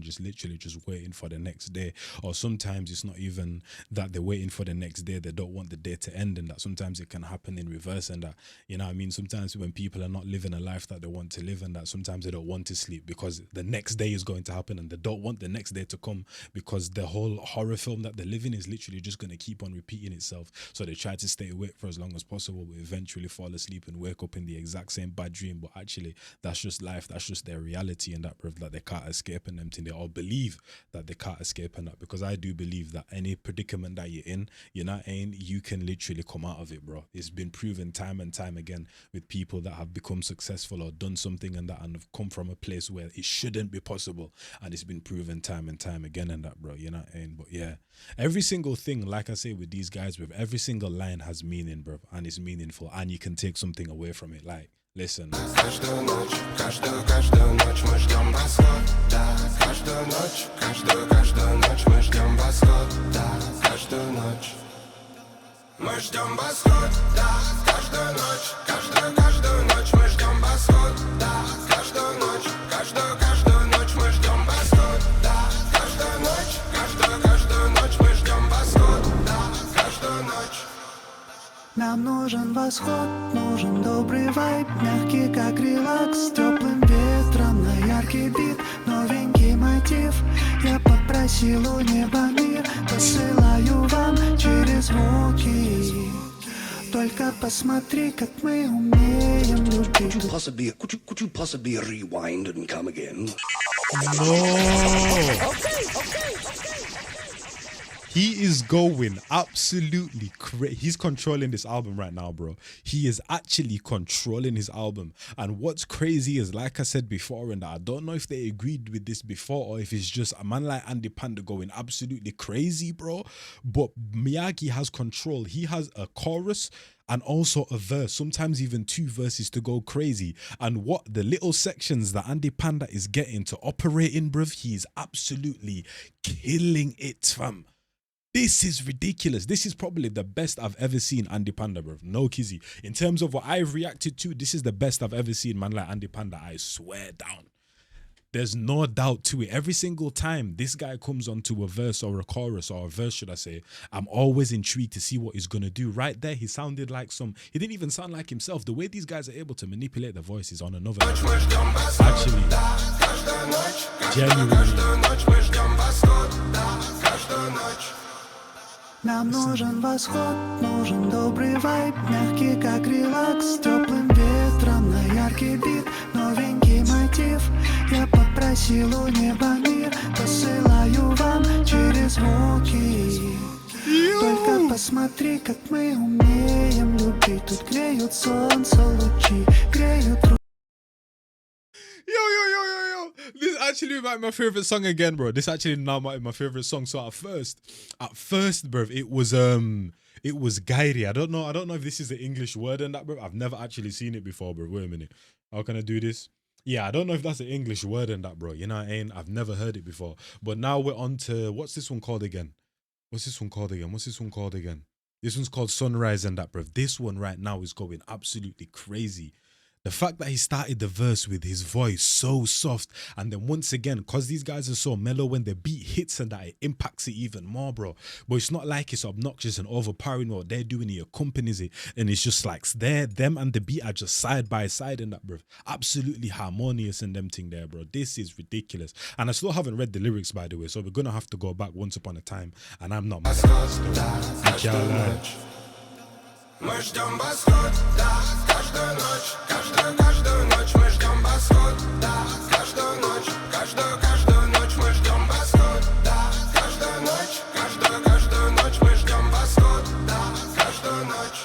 just literally just waiting for the next day. Or sometimes it's not even that they're waiting for the next day; they don't want the day to end, and that sometimes it can happen in reverse, and that, you know what I mean. Sometimes when people are not living a life that they want to live, and that sometimes they don't want to sleep because the next day is going to happen, and they don't want the next day to come because the whole horror film that they're living is literally just going to keep on repeating itself. So they try to stay awake for as long as possible, but eventually fall asleep and wake up in the exact same bad dream. But actually, that's just life. That's just their reality, and that they can't escape and them thing. They all believe that they can't escape and that, because I do believe that any predicament that you're in, you can literally come out of it, bro. It's been proven time and time again with people that have become successful or done something and that, and have come from a place where it shouldn't be possible, and it's been proven time and time again and that, bro. But yeah, every single thing, like I say with these guys, with every single line has meaning, bro, and it's meaningful, and you can take something away from it. Like, listen. Каждую ночь мы ждем восход, да. Каждую ночь мы ждем восход, да. Каждую ночь мы ждем восход, да. Каждую ночь мы ждем восход, да. Каждую ночь мы ждем восход, да. Каждую ночь мы ждем восход, да. Каждую ночь. Нам нужен восход, нужен добрый вайб, мягкий как релакс, с теплым ветром на яркий бит, новенький мотив. Я попросил у неба мир, посылаю вам через звуки. Только посмотри, как мы умеем любить. Could you possibly rewind and come again? No. He is going absolutely crazy. He's controlling this album right now, bro. He is actually controlling his album. And what's crazy is, like I said before, and I don't know if they agreed with this before or if it's just a man like Andy Panda going absolutely crazy, bro. But Miyagi has control. He has a chorus and also a verse, sometimes even two verses to go crazy. And what the little sections that Andy Panda is getting to operate in, bruv, he's absolutely killing it, fam. This is ridiculous. This is probably the best I've ever seen Andy Panda, bro. No kizzy. In terms of what I've reacted to, this is the best I've ever seen man like Andy Panda. I swear down. There's no doubt to it. Every single time this guy comes onto a verse or a chorus, or a verse, should I say, I'm always intrigued to see what he's going to do. Right there, he sounded like he didn't even sound like himself. The way these guys are able to manipulate the voice is on another level. Actually, genuinely. Нам нужен восход, нужен добрый вайб, мягкий как релакс, с теплым ветром на яркий бит, новенький мотив. Я попросил у неба мир, посылаю вам через звуки. Только посмотри, как мы умеем любить. Тут греют солнце лучи, греют руки. Yo. This actually might be my favorite song again, bro. This actually now might be my favorite song. So at first, bro, it was Gairi. I don't know if this is the English word in that, bro. I've never actually seen it before, bro. Wait a minute. How can I do this? Yeah, I don't know if that's the English word in that, bro. You know what I mean? I've never heard it before. But now we're on to, what's this one called again? This one's called Sunrise and that, bro. This one right now is going absolutely crazy. The fact that he started the verse with his voice so soft, and then once again, because these guys are so mellow, when the beat hits and that, it impacts it even more, bro. But it's not like it's obnoxious and overpowering what they're doing. He accompanies it, and it's just like them and the beat are just side by side in that, bro. Absolutely harmonious and them thing there, bro. This is ridiculous. And I still haven't read the lyrics, by the way, so we're gonna have to go back once upon a time, and I'm not mad at this. Мы ждем восход, да, каждую ночь мы ждем восход, да, каждую ночь мы ждем восход, да, каждую ночь мы ждем восход, да, каждую ночь.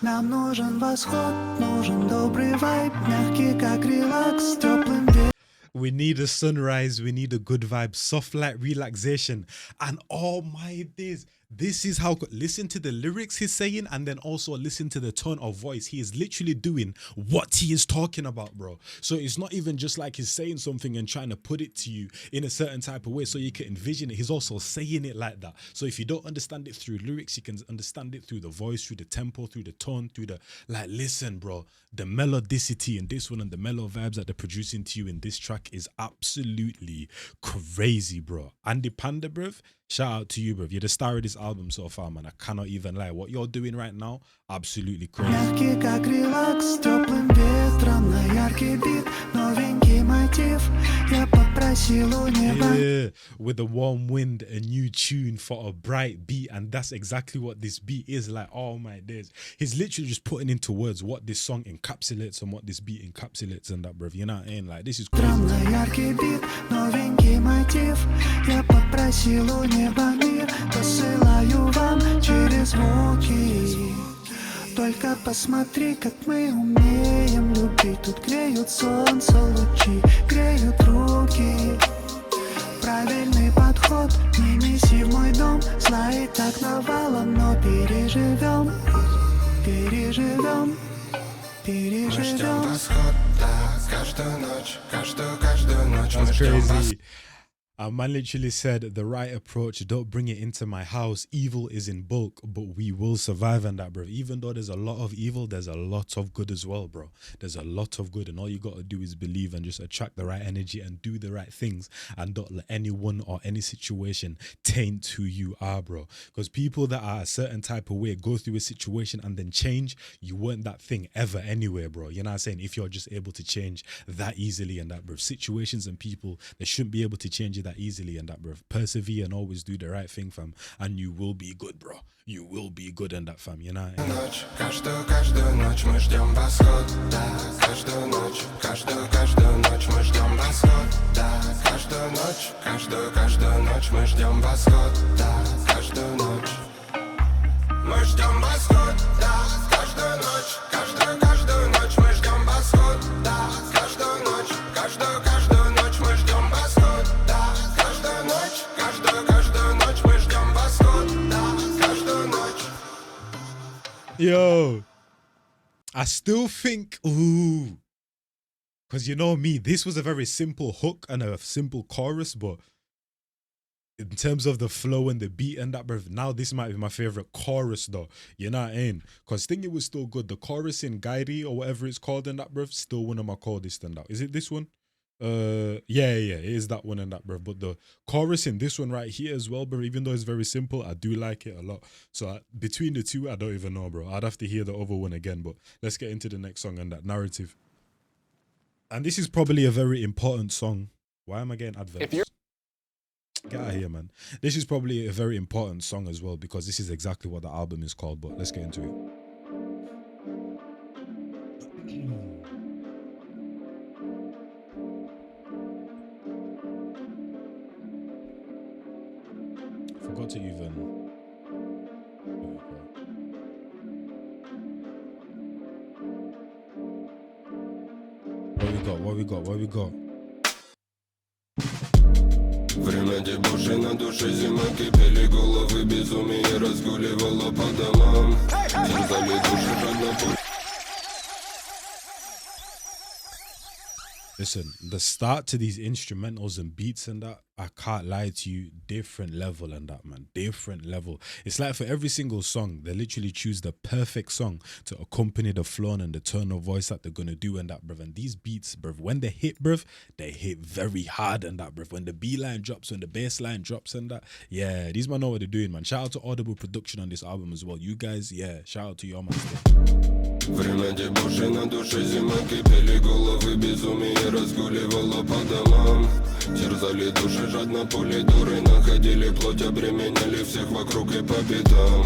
Нам нужен восход, нужен добрый вайб, мягкий как релакс, с теплым ветром. We need a sunrise. We need a good vibe, soft light relaxation. And oh my days, this is how, listen to the lyrics he's saying and then also listen to the tone of voice. He is literally doing what he is talking about, bro. So it's not even just like he's saying something and trying to put it to you in a certain type of way so you can envision it. He's also saying it like that. So if you don't understand it through lyrics, you can understand it through the voice, through the tempo, through the tone, through the, like, listen, bro, the melodicity in this one and the mellow vibes that they're producing to you in this track is absolutely crazy, bro. Andy Panda, bruv, shout out to you, bruv. You're the star of this album so far, man. I cannot even lie. What you're doing right now, absolutely crazy. Мягкий как релакс, с теплым ветром на яркий бит, новенький мотив, я попросил у неба. Yeah, with a warm wind, a new tune for a bright beat, and that's exactly what this beat is like. Oh my days, he's literally just putting into words what this song encapsulates and what this beat encapsulates and that, bruv. You know what I mean? Like, this is crazy. На яркий бит, новенький мотив, я попросил у неба мир, посылаю вам через звуки. Только посмотри, как мы умеем любить. Тут греют солнце лучи, греют руки. Правильный подход, не неси в мой дом. Зла и так навалом, но переживем, переживем, переживем. Мы ждем восход, да, каждую ночь, каждую ночь мы ждем восход. A man literally said, the right approach, don't bring it into my house. Evil is in bulk, but we will survive on that, bro. Even though there's a lot of evil, there's a lot of good as well, bro. There's a lot of good, and all you got to do is believe and just attract the right energy and do the right things and don't let anyone or any situation taint who you are, bro. Because people that are a certain type of way go through a situation and then change, you weren't that thing ever anyway, bro. You know what I'm saying? If you're just able to change that easily and that, bro. Situations and people, they shouldn't be able to change it that easily and that, bro. Persevere and always do the right thing, fam, and you will be good, bro. You will be good in that, fam, you know. Ночь, каждую ночь мы ждем восход, да. Каждую ночь мы ждем восход, да. Каждую ночь мы ждем восход, да. Каждую ночь мы ждем восход, да. Каждую ночь мы ждем восход, да. Каждую ночь мы ждем восход, да. Каждую ночь мы ждем восход, да. Каждую ночь. Yo, I still think, ooh, because you know me, this was a very simple hook and a simple chorus, but in terms of the flow and the beat and that, bro, now this might be my favorite chorus though. You know what I mean? Because think it was still good. The chorus in Gairi or whatever it's called in that, bro, still one of my coldest stand out. Is it this one? Yeah, it is that one and that, bro. But the chorus in this one right here as well, bro, even though it's very simple, I do like it a lot. So between the two, I don't even know, bro. I'd have to hear the other one again, but let's get into the next song and that narrative. And this is probably a very important song. Why am I getting adverts? Get out of here, man. This is probably a very important song as well because this is exactly what the album is called, but let's get into it. Forgot to even... What we got? Время дебоши на душе, зима кипели головы, безумие разгуливало по домам. Терзали души жадно. Listen, the start to these instrumentals and beats and that, I can't lie to you, different level and that, man. Different level. It's like for every single song, they literally choose the perfect song to accompany the flow and the tone of voice that they're going to do and that, bruv. And these beats, bruv, when they hit, bruv, they hit very hard and that, bruv. When the B line drops, when the bass line drops and that, yeah, these man know what they're doing, man. Shout out to Audible Production on this album as well. You guys, yeah, shout out to your man. Время дебоши на душе, зима кипели головы, безумие разгуливало по домам. Терзали души жадно, пули дуры находили плоть, обременяли всех вокруг и по пятам.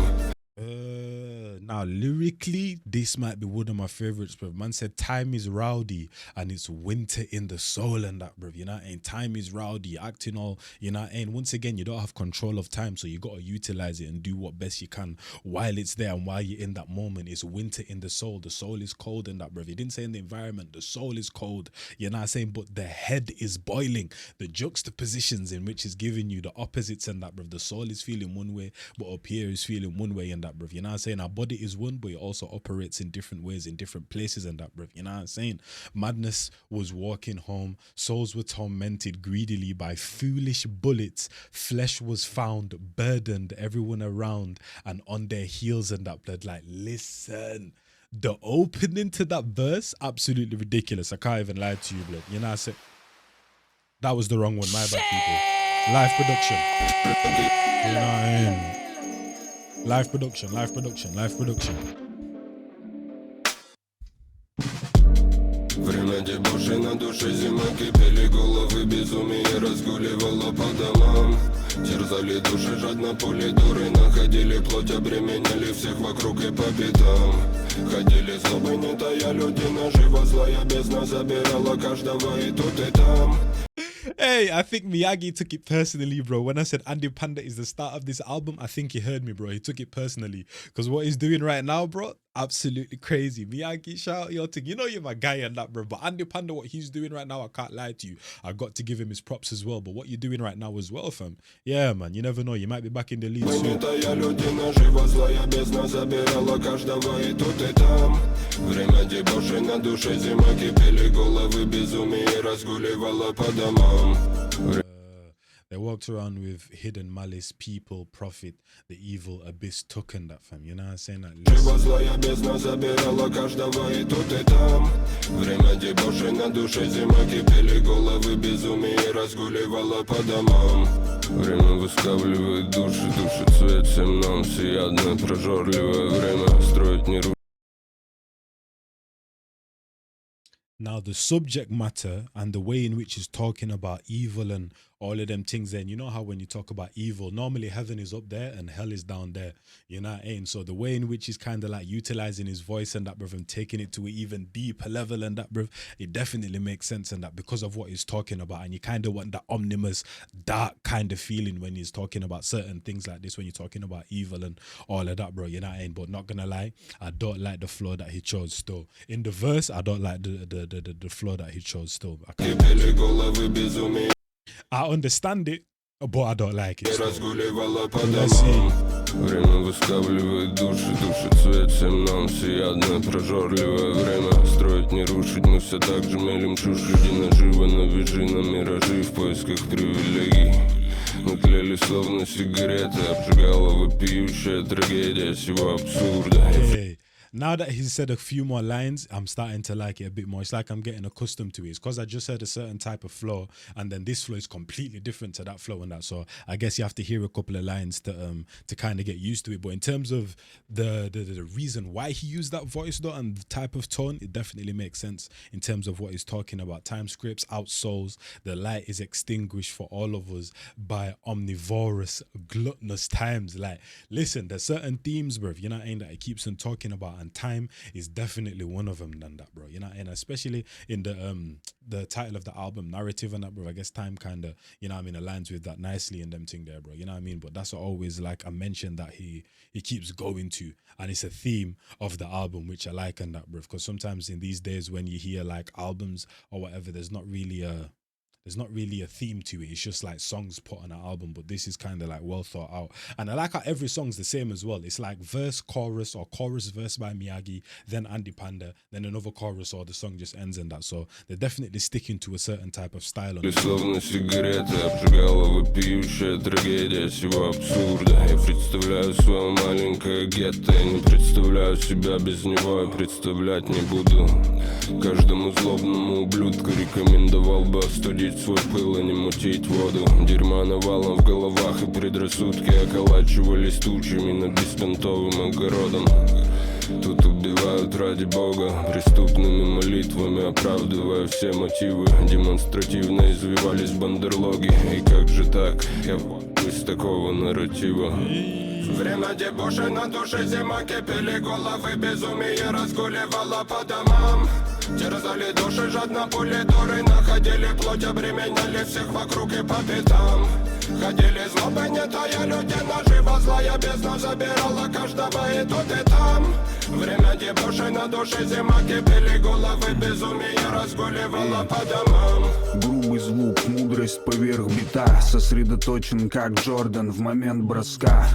Now, lyrically, this might be one of my favorites, bro. Man said, time is rowdy and it's winter in the soul and that, bro. You know what I mean? Time is rowdy, acting all, you know what I mean? Once again, you don't have control of time, so you got to utilize it and do what best you can while it's there and while you're in that moment. It's winter in the soul. The soul is cold and that, bro. He didn't say in the environment, the soul is cold. You know what I'm saying? But the head is boiling. The juxtapositions in which is giving you the opposites and that, bro. The soul is feeling one way, but up here is feeling one way and that, bro. You know what I'm saying? Our body is one, but it also operates in different ways, in different places and that, bro. You know what I'm saying? Madness was walking home. Souls were tormented greedily by foolish bullets. Flesh was found burdened, everyone around and on their heels and that, blood. Like, listen. The opening to that verse, absolutely ridiculous. I can't even lie to you, blood. You know what I'm saying? That was the wrong one. My bad, people. Live production. You know what I mean? Live production, live production, live production. Время дебошей на душе зима, кипели головы, безумие разгуливало по домам. Терзали души жадно пули дуры, находили плоть, обременяли всех вокруг и по пятам. Ходили злобы, не тая, люди наживо, злая бездна забирала каждого и тут и там. Hey, I think Miyagi took it personally, bro. When I said Andy Panda is the start of this album, I think he heard me, bro. He took it personally. Because what he's doing right now, bro, absolutely crazy. Miyagi, shout out your thing. You know you're my guy and that, bro. But Andy Panda, what he's doing right now, I can't lie to you. I got to give him his props as well. But what you're doing right now as well, fam. Yeah, man, you never know. You might be back in the league soon. Время дебошей на душе зима, кипели головы, безумие разгуливало по домам. They walked around with hidden malice, people, profit, the evil abyss took and that, fam. You know what I'm saying? That Злая бездна забирала каждого и тут и там. Время дебошей на душе зима, кипели головы, безумие разгуливало по домам. Время выскабливает души, душит цвет всем нам, всеядное прожорливое время строить не рушит. Now the subject matter and the way in which he's talking about evil and all of them things, then you know how when you talk about evil, normally heaven is up there and hell is down there. You know what I mean? So the way in which he's kind of like utilizing his voice and that, bruv, and taking it to an even deeper level and that, bruv, it definitely makes sense and that because of what he's talking about. And you kind of want that omnibus, dark kind of feeling when he's talking about certain things like this, when you're talking about evil and all of that, bro. You know what I mean? But not gonna lie, I don't like the flow that he chose still. In the verse, I don't like the flow that he chose still. I understand it, but I don't like it. Let's see. Время выскабливает души, душит цвет всем нам, всеядное прожорливое время строить не рушить, мы все так же мелем чушь, люди наживо, навяжи на миражи в поисках привилегий. Мы тлели словно сигареты, обжигала вопиющая трагедия всего абсурда. Hey. Now that he's said a few more lines, I'm starting to like it a bit more. It's like I'm getting accustomed to it. It's because I just heard a certain type of flow, and then this flow is completely different to that flow and that. So I guess you have to hear a couple of lines to kind of get used to it. But in terms of the reason why he used that voice though and the type of tone, it definitely makes sense in terms of what he's talking about. Time scripts, out souls, the light is extinguished for all of us by omnivorous, gluttonous times. Like, listen, there's certain themes, bro, you know what I mean, that he keeps on talking about. And time is definitely one of them than that, bro. You know, and especially in the title of the album, narrative and that, bro. I guess time kind of, you know what I mean, aligns with that nicely in them thing there, bro. You know what I mean? But that's always like a mention that he keeps going to. And it's a theme of the album, which I like and that, bro. Because sometimes in these days when you hear like albums or whatever, there's not really a theme to it. It's just like songs put on an album, but this is kind of like well thought out. And I like how every song's the same as well. It's like verse, chorus, or chorus, verse by Miyagi, then Andy Panda, then another chorus, or the song just ends in that. So they're definitely sticking to a certain type of style. Словно сигареты, обжигала вопиющая трагедия всего абсурда. Я представляю свое маленькое гетто, я не представляю себя без него, я представлять не буду. Каждому злобному ублюдку рекомендовал бы остудить свой пыл и не мутить воду. Дерьма навалом в головах и предрассудки околачивались тучами над беспонтовым огородом. Тут убивают ради Бога, преступными молитвами оправдывая все мотивы. Демонстративно извивались бандерлоги. И как же так, я из такого нарратива. Время дебошей на душе, зима, кипели головы, безумие разгуливало по домам. Терзали души, жадно пули дуры, находили плоть, обременяли всех вокруг и по пятам. Ходили злобы, не тая, люди наживо, злая бездна забирала каждого и тут и там. Время дебошей на душе, зима, кипели головы, безумие разгуливало по домам. Грубый звук, мудрость поверх бита, сосредоточен как Джордан в момент броска.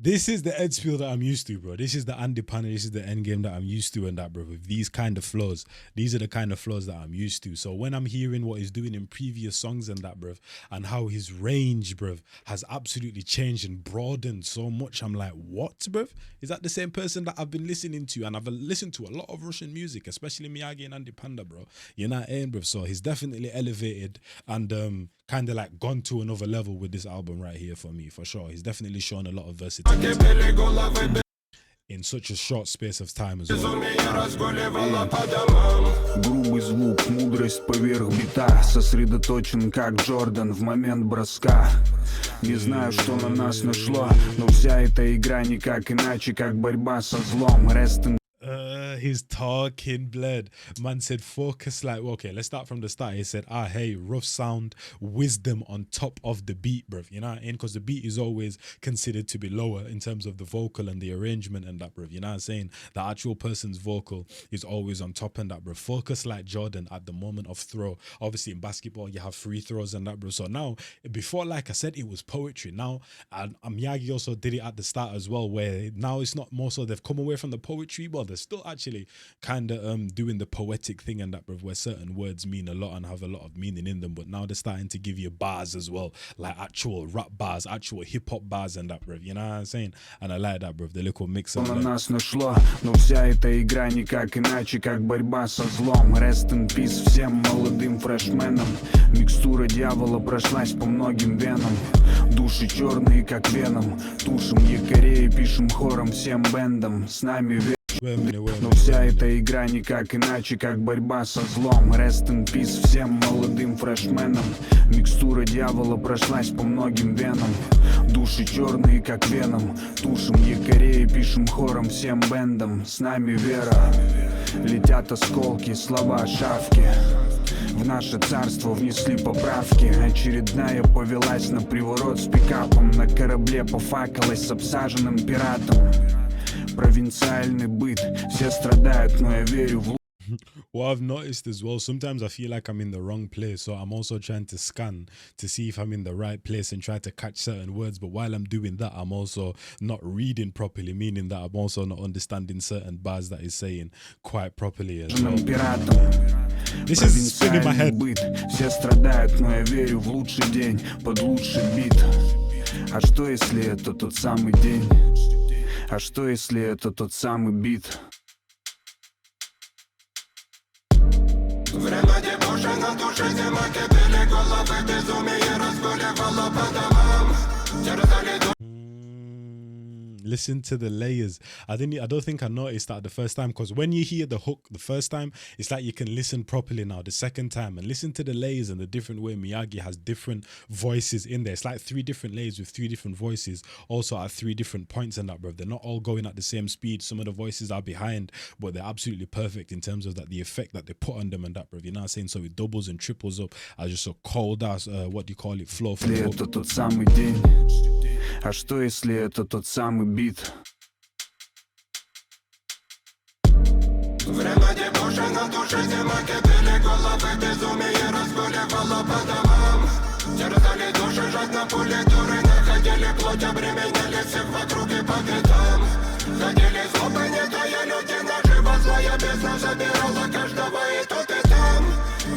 This is the Endspil that I'm used to, bro. This is the Andy Panna, this is the end game that I'm used to and that, bro. With these kind of flows. These are the kind of flows that I'm used to. So when I'm hearing what he's doing in previous songs and that, bro, and how his range, bro, has absolutely changed and broadened so much, I'm like, what, bro? Is that the same person that I've been listening to? And I've listened to a lot of Russian music, especially Miyagi and Andy Panda, bro. You know what I mean, bro? So he's definitely elevated and kind of like gone to another level with this album right here for me, for sure. He's definitely shown a lot of versatility in such a short space of time as well. Грубый звук, мудрость поверх бита, сосредоточен как Джордан в момент броска. Не знаю, что на нас нашло, но вся эта игра никак иначе, как борьба со злом. He's talking blood. Man said focus like, well, okay, let's start from the start. He said, hey, rough sound, wisdom on top of the beat, bruv. You know what I mean? Because the beat is always considered to be lower in terms of the vocal and the arrangement and that, bruv. You know what I'm saying? The actual person's vocal is always on top and that, bruv. Focus like Jordan at the moment of throw. Obviously in basketball, you have free throws and that, bruv. So now, before, like I said, it was poetry. Now, and Miyagi also did it at the start as well, where now it's not more so they've come away from the poetry, but they're still actually kind of doing the poetic thing and that, bruv, where certain words mean a lot and have a lot of meaning in them, but now they're starting to give you bars as well, like actual rap bars, actual hip-hop bars and that, bruv, you know what I'm saying? And I like that, bruv, the little mix of На нас нашло, но вся эта игра никак иначе, как борьба со злом. Rest in peace всем молодым фрешменам. Микстура дьявола прошлась по многим венам. Души черные, как веном. Тушим якорей, пишем хором всем бендам. С нами но вся эта игра никак иначе, как борьба со злом. Rest in peace всем молодым фрешменам. Микстура дьявола прошлась по многим венам. Души черные, как веном. Тушим якорей, пишем хором всем бендам. С нами вера. Летят осколки, слова шавки. В наше царство внесли поправки. Очередная повелась на приворот с пикапом. На корабле пофакалась с обсаженным пиратом. Провинциальный быт, все страдают, но я верю в What I've noticed as well, sometimes I feel like I'm in the wrong place, so I'm also trying to scan to see if I'm in the right place and try to catch certain words. But while I'm doing that, I'm also not reading properly, meaning that I'm also not understanding certain bars that he's saying quite properly as well. This is spinning my head. Все страдают, но я верю в лучший день, под лучший бит. А что если это тот самый день? А что если это тот самый бит? Время дебошей на душе, зима, кипели головы, безумие разгуливало по домам. Терзали души. Listen to the layers. I don't think I noticed that the first time, because when you hear the hook the first time, it's like you can listen properly now the second time and listen to the layers and the different way Miyagi has different voices in there. It's like 3 different layers with 3 different voices, also at 3 different points in that, bro. They're not all going at the same speed. Some of the voices are behind, but they're absolutely perfect in terms of that the effect that they put on them and that, bro. You know what I'm saying? So it doubles and triples up as just a cold ass, what do you call it, flow. Это тот самый день. А что если это тот самый бит? Время дебошей на душе, зима, кипели головы, безумие разгуливало по домам. Терзали души, жадно пули дуры, находили плоть, обременяли всех вокруг и по пятам. Ходили злобы, не тая, люди наживо, злая бездна забирала каждого и тут и там.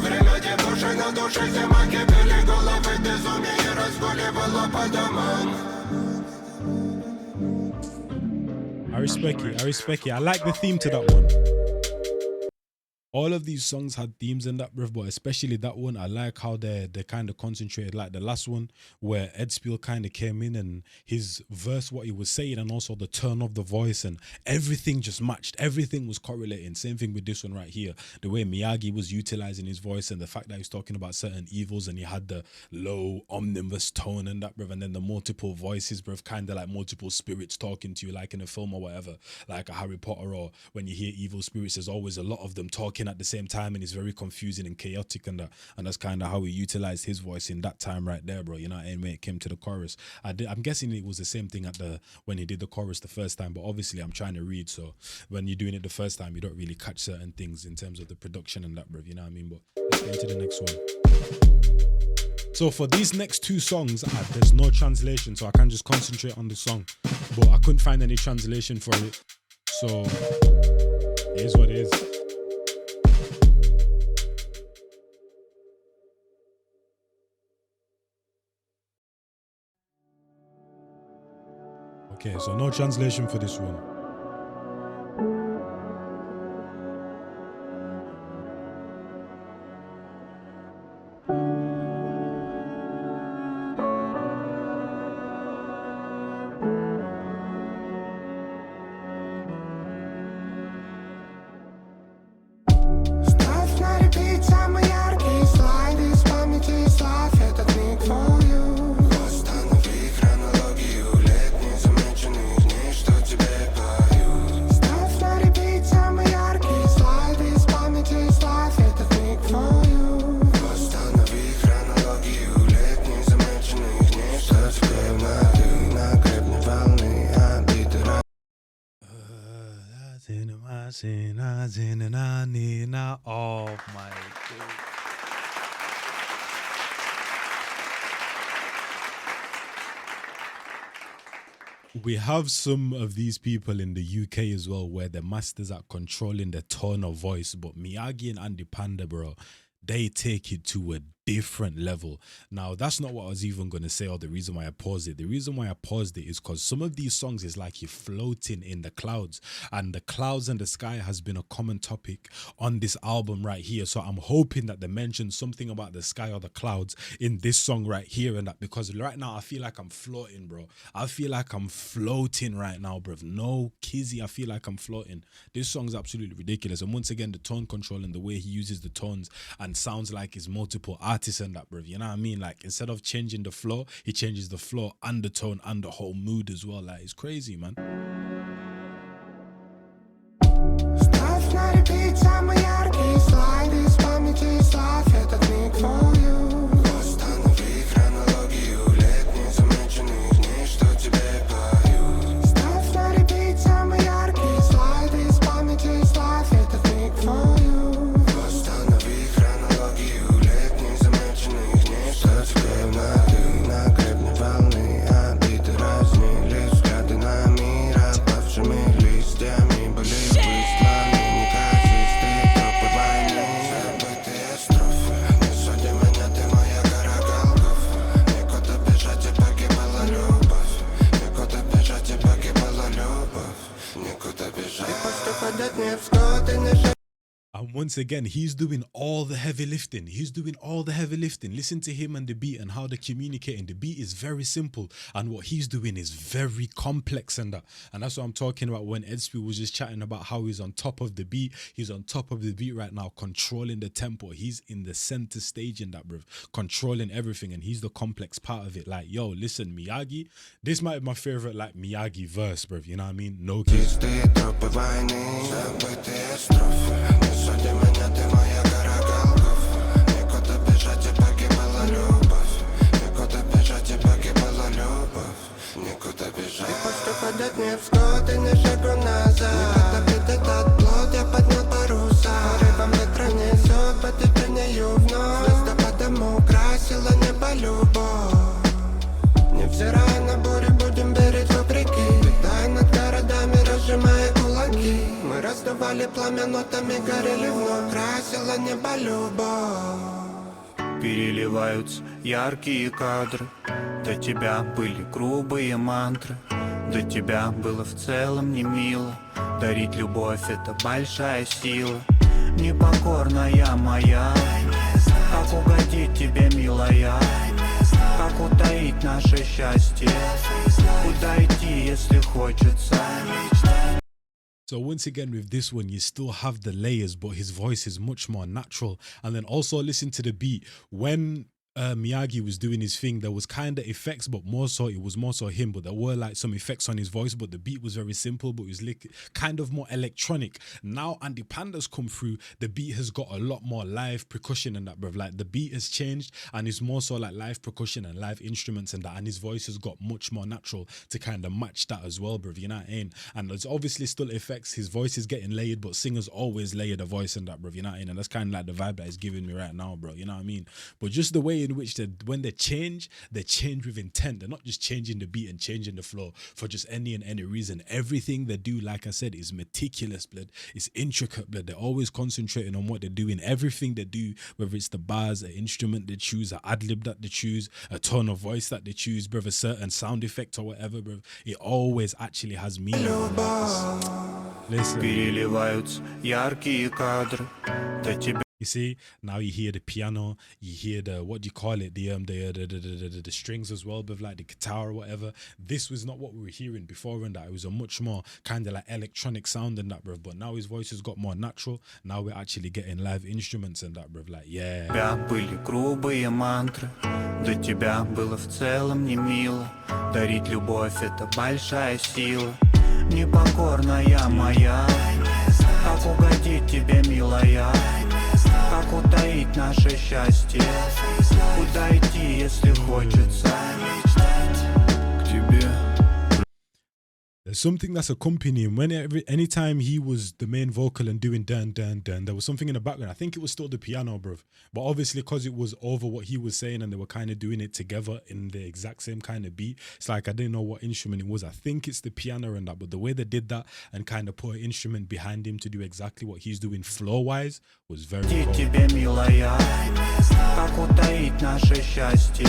Время дебошей на душе, зима, кипели головы, безумие разгуливало по домам. I respect it. I like the theme to that one. all of these songs had themes in that, bruv, but especially that one, I like how they kind of concentrated, like the last one where Endšpilь kind of came in and his verse, what he was saying, and also the turn of the voice and everything just matched. Everything was correlating. Same thing with this one right here. The way Miyagi was utilizing his voice and the fact that he was talking about certain evils and he had the low omnibus tone and that, bruv, and then the multiple voices, bruv, kind of like multiple spirits talking to you, like in a film or whatever, like a Harry Potter, or when you hear evil spirits, there's always a lot of them talking at the same time and it's very confusing and chaotic and that's kind of how he utilized his voice in that time right there, bro. You know, and when it came to the chorus, I'm guessing it was the same thing when he did the chorus the first time, but obviously I'm trying to read, so when you're doing it the first time you don't really catch certain things in terms of the production and that, bro, you know what I mean? But let's get into the next one. So for these next two songs, there's no translation, so I can just concentrate on the song, but I couldn't find any translation for it, so it is what it is. Okay, so no translation for this one. Oh my God. We have some of these people in the UK as well where the masters are controlling the tone of voice, but Miyagi and Andy Panda, bro, they take it to a different level. Now, that's not what I was even going to say, or the reason why I paused it. The reason why I paused it is because some of these songs is like you're floating in the clouds, and the clouds and the sky has been a common topic on this album right here. So I'm hoping that they mention something about the sky or the clouds in this song right here, and that, because right now I feel like I'm floating, bro. I feel like I'm floating right now, bro. No kizzy, I feel like I'm floating. This song's absolutely ridiculous, and once again, the tone control and the way he uses the tones and sounds like it's multiple artists and that, bro. You know what I mean? Like, instead of changing the flow, he changes the flow and the tone and the whole mood as well. Like, it's crazy, man. And once again, he's doing all the heavy lifting. Listen to him and the beat and how they're communicating. The beat is very simple, and what he's doing is very complex and that. And that's what I'm talking about when Endšpilь was just chatting about how he's on top of the beat. He's on top of the beat right now, controlling the tempo. He's in the center stage in that, bruv, controlling everything, and he's the complex part of it. Like, yo, listen, Miyagi, this might be my favorite, like, Miyagi verse, bruv, you know what I mean? No kids. Ходят не всход и не шагу назад. Не потопит этот плод, я поднял паруса. Рыбам ветра несет, потепление вновь. Звезда по дому украсила небо любовь. Невзирая на бури, будем беречь вопреки. Летая над городами, разжимая кулаки. Мы раздували пламя, нотами горели вновь. Красила небо любовь. Переливаются яркие кадры. До тебя были грубые мантры. До тебя было в целом не мило. Дарить любовь — это большая сила. Непокорная моя, как угодить тебе, милая, как утаить наше счастье, куда идти, если хочется. So once again with this one, you still have the layers, but his voice is much more natural. And then also listen to the beat. When Miyagi was doing his thing, there was kind of effects, but it was more so him, but there were like some effects on his voice, but the beat was very simple, but it was like kind of more electronic. Now Andy Panda's come through, the beat has got a lot more live percussion and that, bruv. Like the beat has changed and it's more so like live percussion and live instruments and that, and his voice has got much more natural to kind of match that as well, bruv. You know what I mean? And there's obviously still effects, his voice is getting layered, but singers always layer the voice and that, bruv. You know what I mean? And that's kind of like the vibe that is giving me right now, bro. You know what I mean? But just the way in which when they change with intent. They're not just changing the beat and changing the flow for just any reason. Everything they do, like I said, is meticulous, blood. It's intricate, blood. They're always concentrating on what they're doing. Everything they do, whether it's the bars, an instrument they choose, an ad-lib that they choose, a tone of voice that they choose, bruv, a certain sound effect or whatever, bruv, it always actually has meaning. Listen. Переливаются яркие кадры до тебя. You see, now you hear the piano, you hear the, what do you call it, the strings as well, but like the guitar or whatever. This was not what we were hearing before and that. It was a much more kind of like electronic sound and that, bruv. But now his voice has got more natural. Now we're actually getting live instruments and that, bruv. Like, yeah. У тебя были грубые мантры, до тебя было в целом не мило. Дарить любовь — это большая сила. Непокорная моя, как угодить тебе, милая, как утаить наше счастье, куда идти, если хочется. К тебе. There's something that's accompanying anytime he was the main vocal and doing dun dun dun, there was something in the background. I think it was still the piano, bruv. But obviously because it was over what he was saying and they were kind of doing it together in the exact same kind of beat, it's like I didn't know what instrument it was. I think it's the piano and that, but the way they did that and kind of put an instrument behind him to do exactly what he's doing flow-wise was very cool. Тебе, милая, как утаить наше счастье,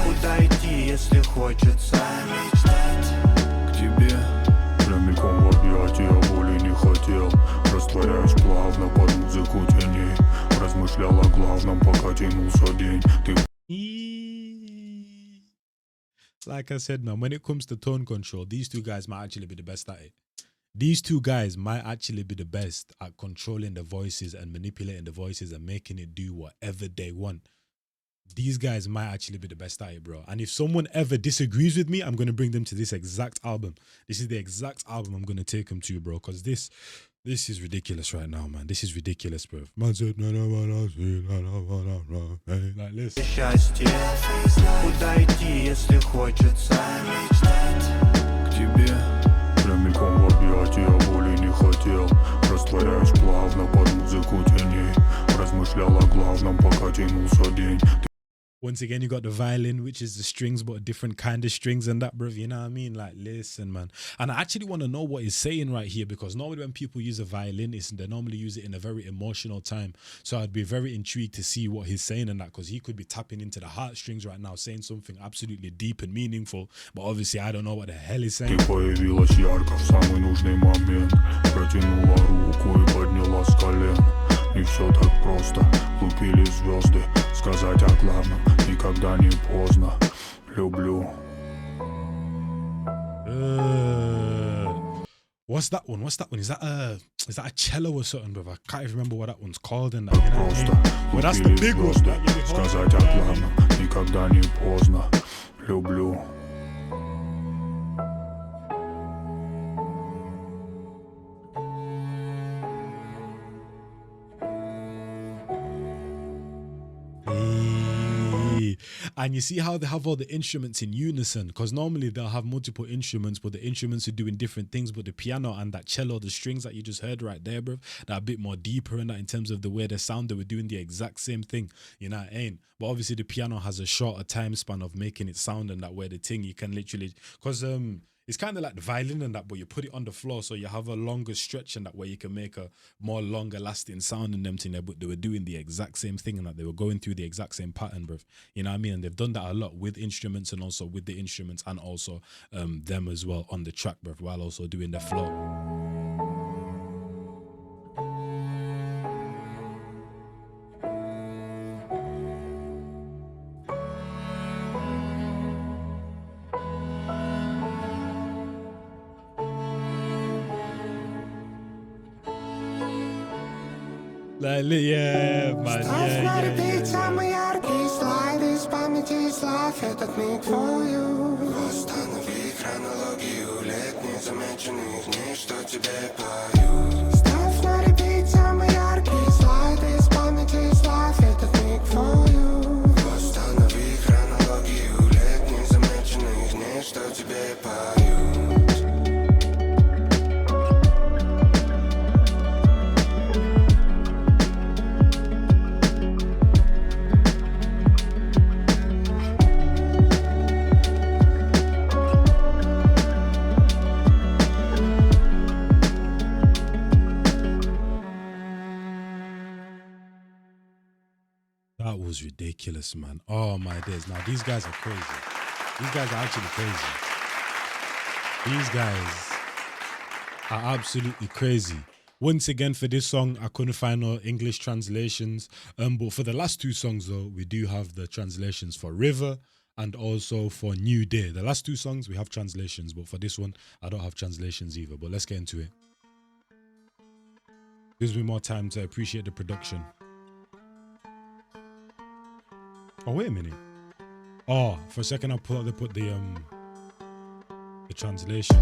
куда идти, если хочется. Тебе прямиком в объятия, боли не хотел. Растворяюсь плавно под музыку теней. Размышлял о главном, пока тянулся день. Ты... Like I said, man, when it comes to tone control, these two guys might actually be the best at it. These two guys might actually be the best at controlling the voices and manipulating the voices and making it do whatever they want. These guys might actually be the best at it, bro. And if someone ever disagrees with me, I'm going to bring them to this exact album. This is the exact album I'm going to take them to, bro. Because this is ridiculous right now, man. This is ridiculous, bro. Man said, like this. Счастье, куда идти, если хочется. К тебе прямиком в объятия, боли не хотел. Растворяюсь плавно под музыку теней. Размышлял о главном, пока тянулся день. Once again, you got the violin, which is the strings, but a different kind of strings and that, bruv. You know what I mean? Like, listen, man. And I actually want to know what he's saying right here, because normally when people use a violin, they normally use it in a very emotional time. So I'd be very intrigued to see what he's saying and that, because he could be tapping into the heartstrings right now, saying something absolutely deep and meaningful. But obviously, I don't know what the hell he's saying. Ты появилась ярко в самый нужный момент. Протянула руку и подняла с колен. Не все так просто, лупили звезды. Сказать о главном никогда не поздно. Люблю. What's that one? Is that a cello or something, bro? I can't even remember what that one's called. And that, you know what I mean? Well, that's the big one. Сказать о главном никогда не поздно. Люблю. And you see how they have all the instruments in unison, because normally they'll have multiple instruments, but the instruments are doing different things. But the piano and that cello, the strings that you just heard right there, bro, that a bit more deeper in that in terms of the way they sound, they were doing the exact same thing. You know what I mean? But obviously the piano has a shorter time span of making it sound, and that way the thing you can literally, because it's kind of like the violin and that, but you put it on the floor, so you have a longer stretch, and that way you can make a more longer lasting sound in them thing there. But they were doing the exact same thing, and that they were going through the exact same pattern, bruv. You know what I mean? And they've done that a lot with instruments, and also with the instruments, and also them as well on the track, bruv, while also doing the flow. Like, yeah, man, yeah. Самый яркий слайд из памяти слав этот миг for you. Восстанови хронологию лет незамеченных дней, что тебе пою. Ставь на репит самый яркий слайд из памяти слав этот миг for you. Восстанови хронологию лет незамеченных дней, что тебе пою. That was ridiculous, man. Oh my days. Now these guys are crazy. These guys are actually crazy. These guys are absolutely crazy. Once again, for this song, I couldn't find no English translations. But for the last two songs, though, we do have the translations for River and also for New Day. The last two songs, we have translations. But for this one, I don't have translations either. But let's get into it. Gives me more time to appreciate the production. Oh, wait a minute. Oh, for a second I put the translation.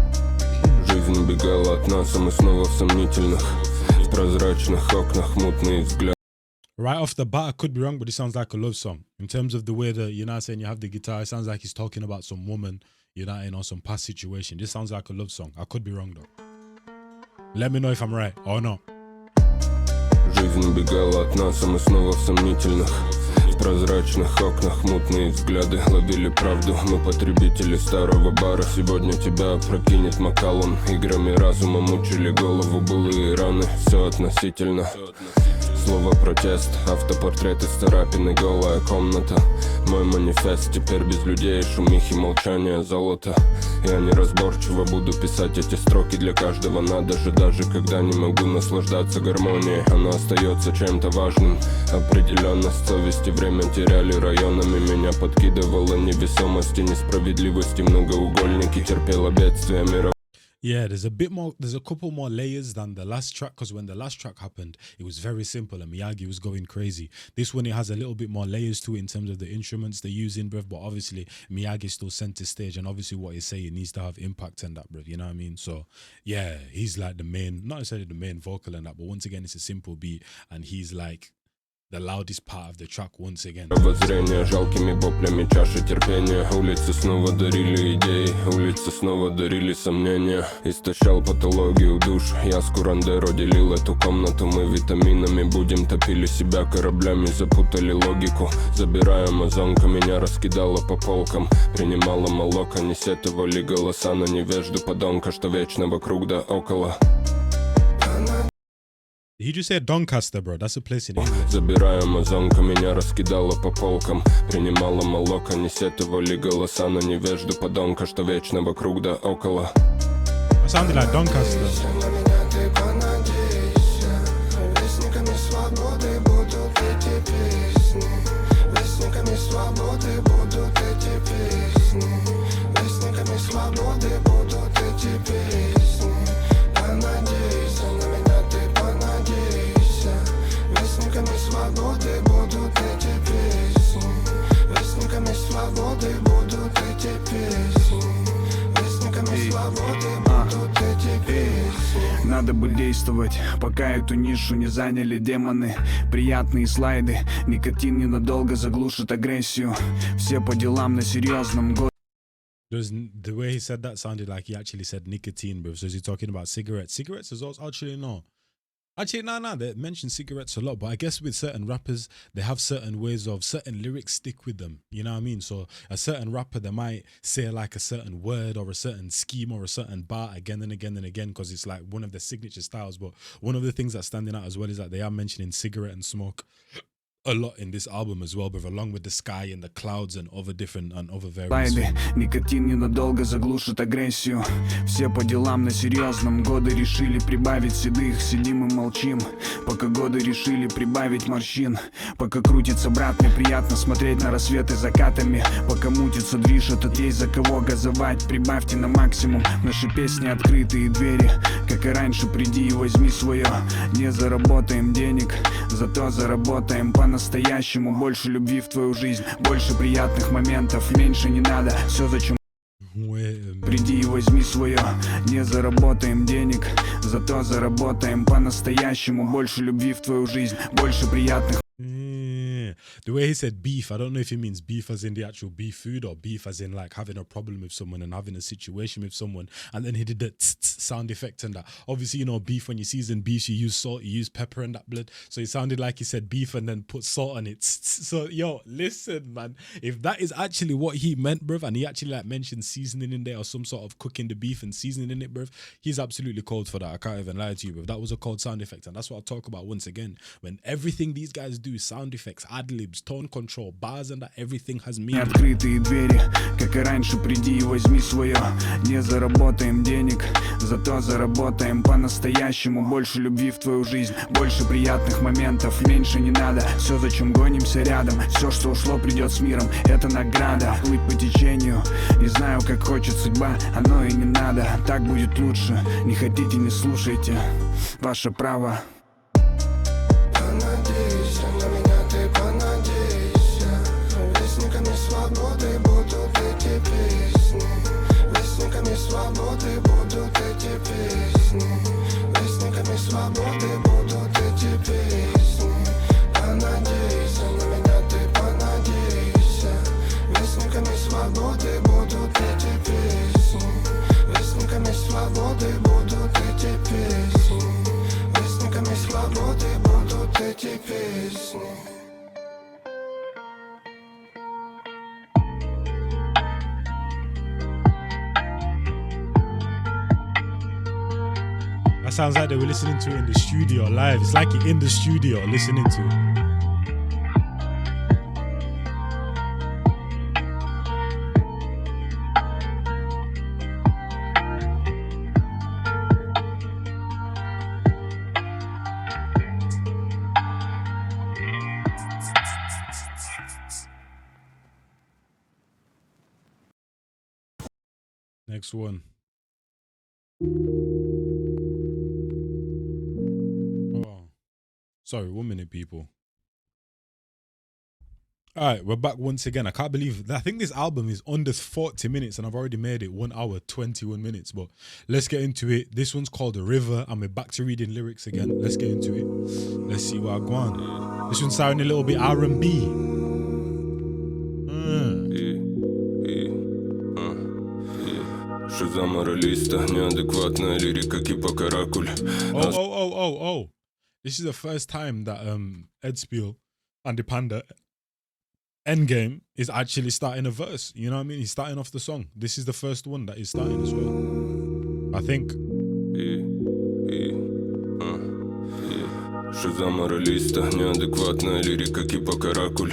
Жизнь убегала от нас, а мы снова в сомнительных, в прозрачных окнах мутный взгляд. Right off the bat, I could be wrong, but it sounds like a love song. In terms of the way that, you know what I'm saying, you have the guitar, it sounds like he's talking about some woman, you know, in some past situation. This sounds like a love song. I could be wrong though. Let me know if I'm right or not. Жизнь убегала от нас, а мы снова в сомнительных, в прозрачных окнах мутные взгляды ловили правду. Мы потребители старого бара. Сегодня тебя опрокинет Макалон. Играми разума мучили голову былые раны. Все относительно. Слово протест, автопортреты, царапины, голая комната. Мой манифест теперь без людей, шумихи, молчания, золото. Я неразборчиво буду писать эти строки. Для каждого надо же, даже когда не могу наслаждаться гармонией. Она остается чем-то важным. Определенность совести время теряли районами. Меня подкидывало невесомости, несправедливости, многоугольники. Терпела бедствия мира. Yeah, there's a couple more layers than the last track, because when the last track happened, it was very simple and Miyagi was going crazy. This one, it has a little bit more layers to it in terms of the instruments they're using, bruv, but obviously Miyagi still center stage, and obviously what he's saying needs to have impact in that, bruv, you know what I mean? So yeah, he's like the main, not necessarily the main vocal in that, but once again, it's a simple beat, and he's like the loudest part of the track once again. Воззрение жалкими воплями чаши терпения. Улицы снова дарили идеи, улицы снова дарили сомнения. Истощал патологию душ, я с Курандеро делил эту комнату. Мы витаминами будем, топили себя кораблями, запутали логику. Забирая амазонка, меня раскидала по полкам. Принимала молоко, не сетовали голоса на невежду подонка, что вечно вокруг да около. He just said Doncaster, bro. That's a place in England. Забирая амазонка, меня раскидала по полкам. Принимала молоко, не сетовали голоса на невежду подонка, что вечно вокруг да около. That sounded like Doncaster. Вестниками свободы будут эти песни. Вестниками свободы будут эти песни. Вестниками свободы будут эти песни. Понадейся на меня, ты понадейся. Вестниками свободы будут эти песни. Вестниками свободы будут эти песни. Вестниками свободы будут эти песни. Надо бы действовать, пока эту нишу не заняли демоны. Приятные слайды, никотин ненадолго заглушит агрессию. Все по делам на серьезном. The way he said that sounded like he actually said nicotine, bro. So is he talking about cigarettes? Cigarettes as well? Actually, no. Actually, no. They mention cigarettes a lot, but I guess with certain rappers, they have certain ways of certain lyrics stick with them. You know what I mean? So a certain rapper, they might say like a certain word or a certain scheme or a certain bar again and again and again, because it's like one of their signature styles. But one of the things that's standing out as well is that they are mentioning cigarette and smoke a lot in this album as well, but along with the sky and the clouds and other different and other various. Никотин ненадолго заглушит агрессию. Все по делам на серьезном. Годы решили прибавить седых. Сидим и молчим, пока годы решили прибавить морщин. Пока крутится брат, мне приятно смотреть на рассветы закатами. Пока мутится движ, этот есть за кого газовать. Прибавьте на максимум, наши песни открытые двери. Как и раньше, приди и возьми свое. Не заработаем денег, зато заработаем по-настоящему. Больше любви в твою жизнь, больше приятных моментов, меньше не надо, все зачем. Приди и возьми свое, не заработаем денег, зато заработаем по-настоящему. Больше любви в твою жизнь, больше приятных. The way he said beef, I don't know if he means beef as in the actual beef food or beef as in like having a problem with someone and having a situation with someone. And then he did the sound effect and that. Obviously, you know, beef, when you season beef, you use salt, you use pepper and that blood. So it sounded like he said beef and then put salt on it. So, yo, listen, man. If that is actually what he meant, bruv, and he actually like mentioned seasoning in there or some sort of cooking the beef and seasoning in it, bruv, he's absolutely cold for that. I can't even lie to you, bruv. That was a cold sound effect. And that's what I'll talk about once again. When everything these guys do, sound effects, ad-libs, tone control, bars and that, everything has meaning. Открытые двери, как и раньше, приди и возьми свое. Не заработаем денег, зато заработаем по-настоящему. Больше любви в твою жизнь, больше приятных моментов, меньше не надо. Все, зачем гонимся рядом, все, что ушло, придет с миром. Это награда, плыть по течению. Не знаю, как хочет судьба, оно и не надо. Так будет лучше, не хотите, не слушайте. Ваше право. Понадейся на меня, ты понадейся. Вестниками свободы будут эти песни. Вестниками свободы будут эти песни. Вестниками свободы будут эти песни. Понадейся на меня, ты понадейся. Вестниками свободы будут эти песни. Вестниками свободы будут эти песни. Вестниками свободы будут эти песни. That sounds like they were listening to it in the studio live. It's like you're in the studio listening to it. Next one. Oh, sorry, 1 minute, people. All right, we're back once again. I can't believe that. I think this album is under 40 minutes and I've already made it 1 hour, 21 minutes. But let's get into it. This one's called The River and we're back to reading lyrics again. Let's get into it. Let's see what I go on. This one's sounding a little bit R&B. Шиза моралиста, неадекватная лирика кипа каракуль. Oh. This is the first time that Endшпиль and the Panda Endgame is actually starting a verse. You know what I mean? He's starting off the song. This is the first one that he's starting as well. I think. Шиза моралиста, неадекватная лирика кипа каракуль.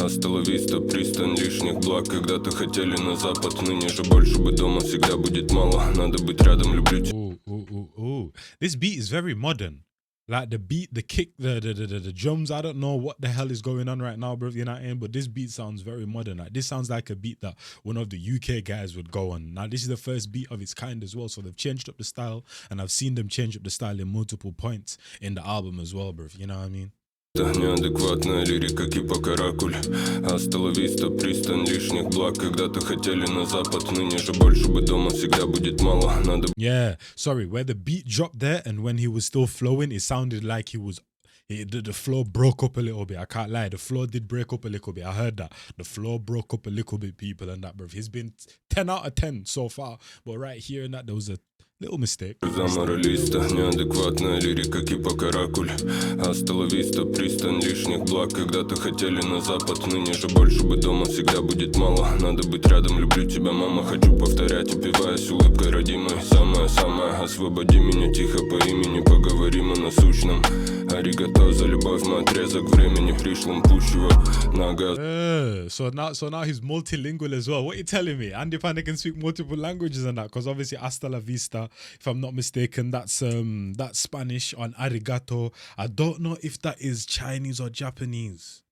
Асталависта, пристань лишних благ. Когда-то хотели на запад, ныне же больше бы дома всегда будет мало. Надо быть рядом, люблю тебя. This beat is very modern. Like the beat, the kick, the drums, I don't know what the hell is going on right now, bro, you know what I mean? But this beat sounds very modern. Like this sounds like a beat that one of the UK guys would go on. Now this is the first beat of its kind as well, so they've changed up the style, and I've seen them change up the style in multiple points in the album as well, bro, you know what I mean? Неадекватная лирика кипа каракуль. Асталависта, пристань лишних благ. Когда-то хотели на запад, ныне же больше бы дома всегда будет мало. Надо. Yeah, sorry, where the beat dropped there and when he was still flowing, it sounded like the flow broke up a little bit. I can't lie, the flow did break up a little bit. I heard that. The flow broke up a little bit, people, and that, bro. He's been 10 out of 10 so far, but right here and that, there was a little mistake. За моралиста, неадекватная лирика кипа каракуль. Асталависта, пристань лишних благ. Когда-то хотели на запад, ныне же больше бы дома всегда будет мало. Надо быть рядом, люблю тебя, мама. Хочу повторять, упиваясь улыбкой родимой. Самое-самое, освободи меня тихо по имени. Поговорим о насущном. Аригато за любовь, мой отрезок времени. Пришлым пущу на газ. So now he's multilingual as well. What are you telling me? Andy Panda can speak multiple languages and that, because obviously hasta la vista, if I'm not mistaken, that's Spanish on arigato. I don't know if that is Chinese or Japanese.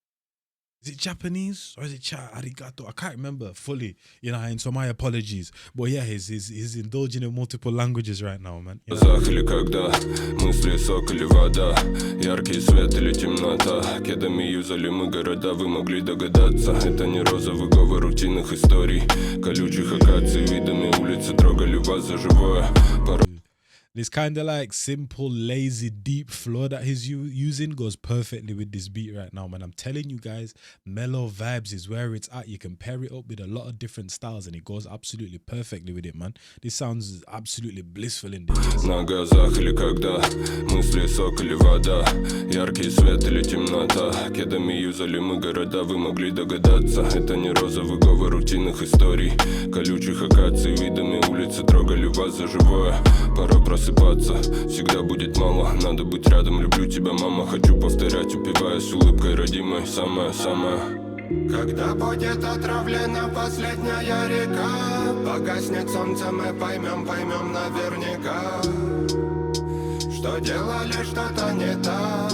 is it Japanese or is it arigato? I can't remember fully, you know, and so my apologies. But yeah, he's indulging in multiple languages right now, man. You know? Или когда мысли сок или вода, яркий свет или темнота, кедами юзали мы города, вы могли догадаться. Это не розовый говор рутинных историй, колючих акаций, видами улицы трогали вас за живое. This kind of like simple, lazy, deep flow that he's using goes perfectly with this beat right now, man. I'm telling you guys, mellow vibes is where it's at. You can pair it up with a lot of different styles and it goes absolutely perfectly with it, man. This sounds absolutely blissful in this. На газах или когда мысли сок или вода, яркий свет или темнота, кедами юзали мы города, вы могли догадаться. Это не розовый говор рутинных историй, колючих акаций, видами улицы трогали вас за живое. Пора просыпаться, всегда будет мало, надо быть рядом, люблю тебя, мама. Хочу повторять, упиваясь улыбкой родимой, самая-самая. Когда будет отравлена последняя река, погаснет солнце, мы поймем наверняка, что делали что-то не так.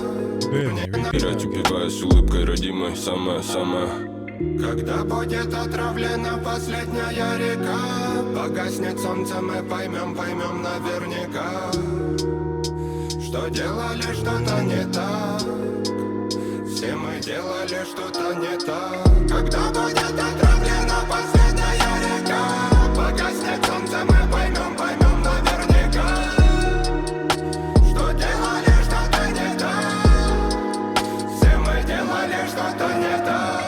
Повторять, упиваясь улыбкой родимой, самая-самая. Когда будет отравлена последняя река, погаснет солнце, мы поймем наверняка, что делали что-то не так. Все мы делали что-то не так. Когда будет отравлена последняя река, погаснет солнце, мы поймем наверняка, что делали что-то не так. Все мы делали что-то не так.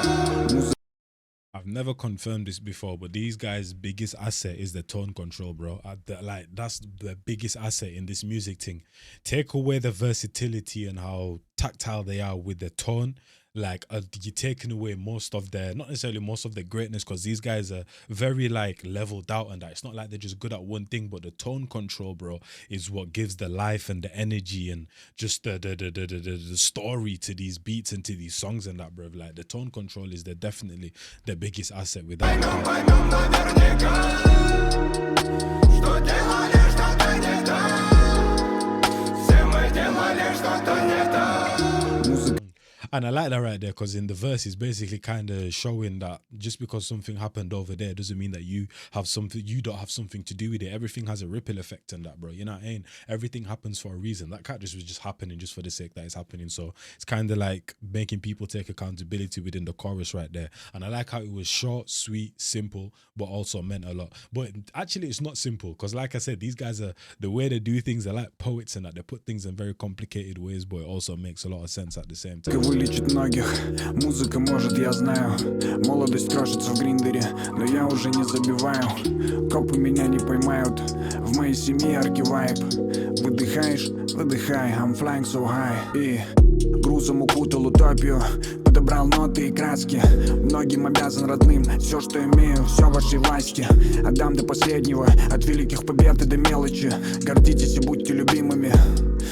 I've never confirmed this before, but these guys' biggest asset is the tone control, bro. Like that's the biggest asset in this music thing. Take away the versatility and how tactile they are with the tone. Like you're taking away most of their, not necessarily most of their greatness, because these guys are very like leveled out and that. It's not like they're just good at one thing, but the tone control, bro, is what gives the life and the energy and just the story to these beats and to these songs and that, bro. Like the tone control is definitely the biggest asset without And I like that right there, because in the verse it's basically kind of showing that just because something happened over there doesn't mean that you don't have something to do with it. Everything has a ripple effect in that, bro. You know what I mean? Everything happens for a reason. That can't just was just happening just for the sake that it's happening. So it's kind of like making people take accountability within the chorus right there. And I like how it was short, sweet, simple, but also meant a lot. But actually it's not simple, because like I said, these guys are, the way they do things, they're like poets and that. They put things in very complicated ways, but it also makes a lot of sense at the same time. Вылечит многих, музыка может, я знаю. Молодость крошится в гриндере, но я уже не забиваю. Копы меня не поймают, в моей семье арки-вайб. Выдыхаешь, выдыхай, I'm flying so high. И грузом укутал утопию, подобрал ноты и краски. Многим обязан родным, все, что имею, все в вашей власти. Отдам до последнего, от великих побед и до мелочи. Гордитесь и будьте любимыми.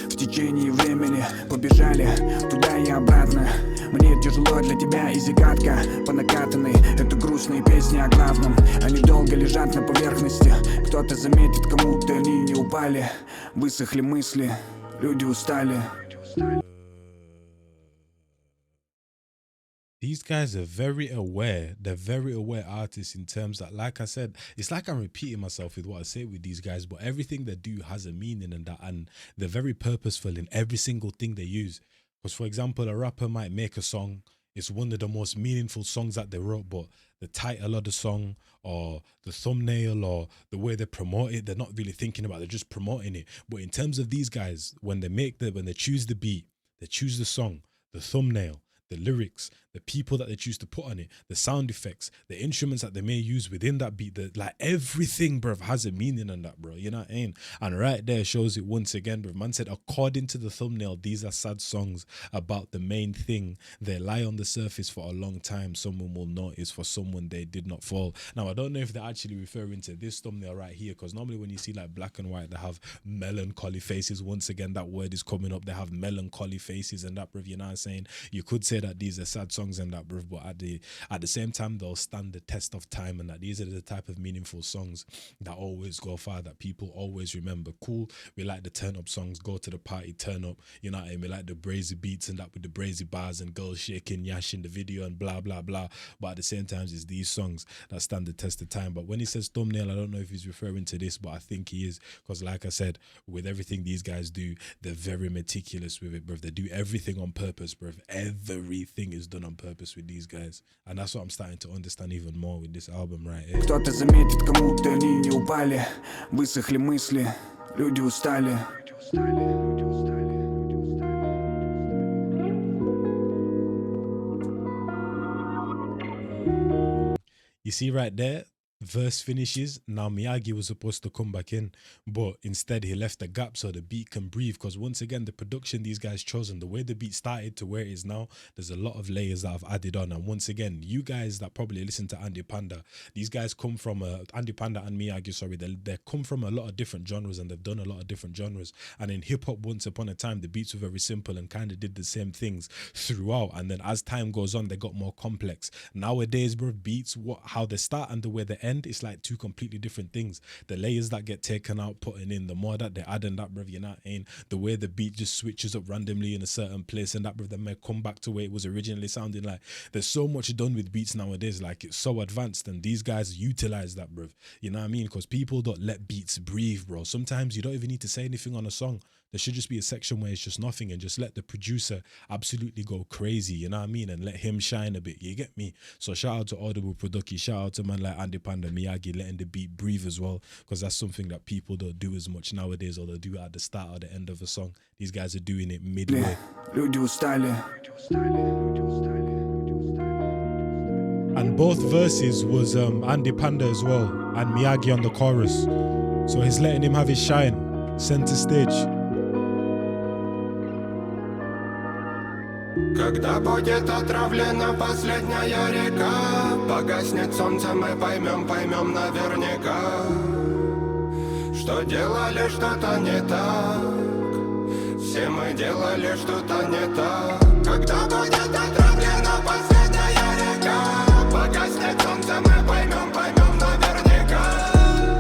В течение времени побежали туда и обратно. Мне тяжело, для тебя изи катка по накатанной. Это грустные песни о главном. Они долго лежат на поверхности. Кто-то заметит, кому-то они не упали. Высохли мысли, люди устали. These guys are very aware. They're very aware artists in terms that, like I said, it's like I'm repeating myself with what I say with these guys, but everything they do has a meaning and that, and they're very purposeful in every single thing they use. Because, for example, a rapper might make a song, it's one of the most meaningful songs that they wrote, but the title of the song or the thumbnail or the way they promote it, they're not really thinking about it, they're just promoting it. But in terms of these guys, when they choose the beat, they choose the song, the thumbnail, the lyrics, the people that they choose to put on it, the sound effects, the instruments that they may use within that beat, like everything, bruv, has a meaning in that, bro. You know what I mean? And right there shows it once again, bruv. Man said, according to the thumbnail, these are sad songs about the main thing. They lie on the surface for a long time. Someone will notice, for someone they did not fall. Now, I don't know if they're actually referring to this thumbnail right here, because normally when you see like black and white, they have melancholy faces. Once again, that word is coming up. They have melancholy faces and that, bruv. You know what I'm saying? You could say that these are sad songs and that, bruv, but at the same time, they'll stand the test of time, and that these are the type of meaningful songs that always go far, that people always remember. Cool, we like the turn up songs, go to the party, turn up, you know what I mean? We like the brazy beats and that with the brazy bars and girls shaking yash in the video and blah, blah, blah. But at the same time, it's these songs that stand the test of time. But when he says thumbnail, I don't know if he's referring to this, but I think he is, because like I said, with everything these guys do, they're very meticulous with it, bruv. They do everything on purpose, bruv. Everything is done on purpose with these guys, and that's what I'm starting to understand even more with this album right here. Кто-то заметит, кому-то они не упали, высохли мысли, люди устали. You see right there, verse finishes. Now Miyagi was supposed to come back in, but instead he left a gap so the beat can breathe, because once again the production these guys chosen, the way the beat started to where it is now, there's a lot of layers that I've added on. And once again, you guys that probably listen to Andy Panda, these guys come from Andy Panda and Miyagi, sorry, they come from a lot of different genres, and they've done a lot of different genres. And in hip-hop, once upon a time, the beats were very simple and kind of did the same things throughout, and then as time goes on, they got more complex. Nowadays, bro, beats, how they start and the way they end, it's like two completely different things. The layers that get taken out, putting in, the more that they add in that, bruv, you know what I mean? The way the beat just switches up randomly in a certain place, and that, bruv, they may come back to where it was originally sounding like. There's so much done with beats nowadays, like it's so advanced, and these guys utilize that, bruv. You know what I mean? Because people don't let beats breathe, bro. Sometimes you don't even need to say anything on a song. There should just be a section where it's just nothing, and just let the producer absolutely go crazy, you know what I mean? And let him shine a bit, you get me? So shout out to Audible Production, shout out to man like Andy Panda, Miyagi, letting the beat breathe as well, because that's something that people don't do as much nowadays, or they'll do it at the start or the end of a song. These guys are doing it midway. Люди устали. And both verses was Andy Panda as well, and Miyagi on the chorus. So he's letting him have his shine, center stage. Когда будет отравлена последняя река, погаснет солнце, мы поймем наверняка, что делали что-то не так. Все мы делали что-то не так. Когда будет отравлена последняя река, погаснет солнце, мы поймем наверняка.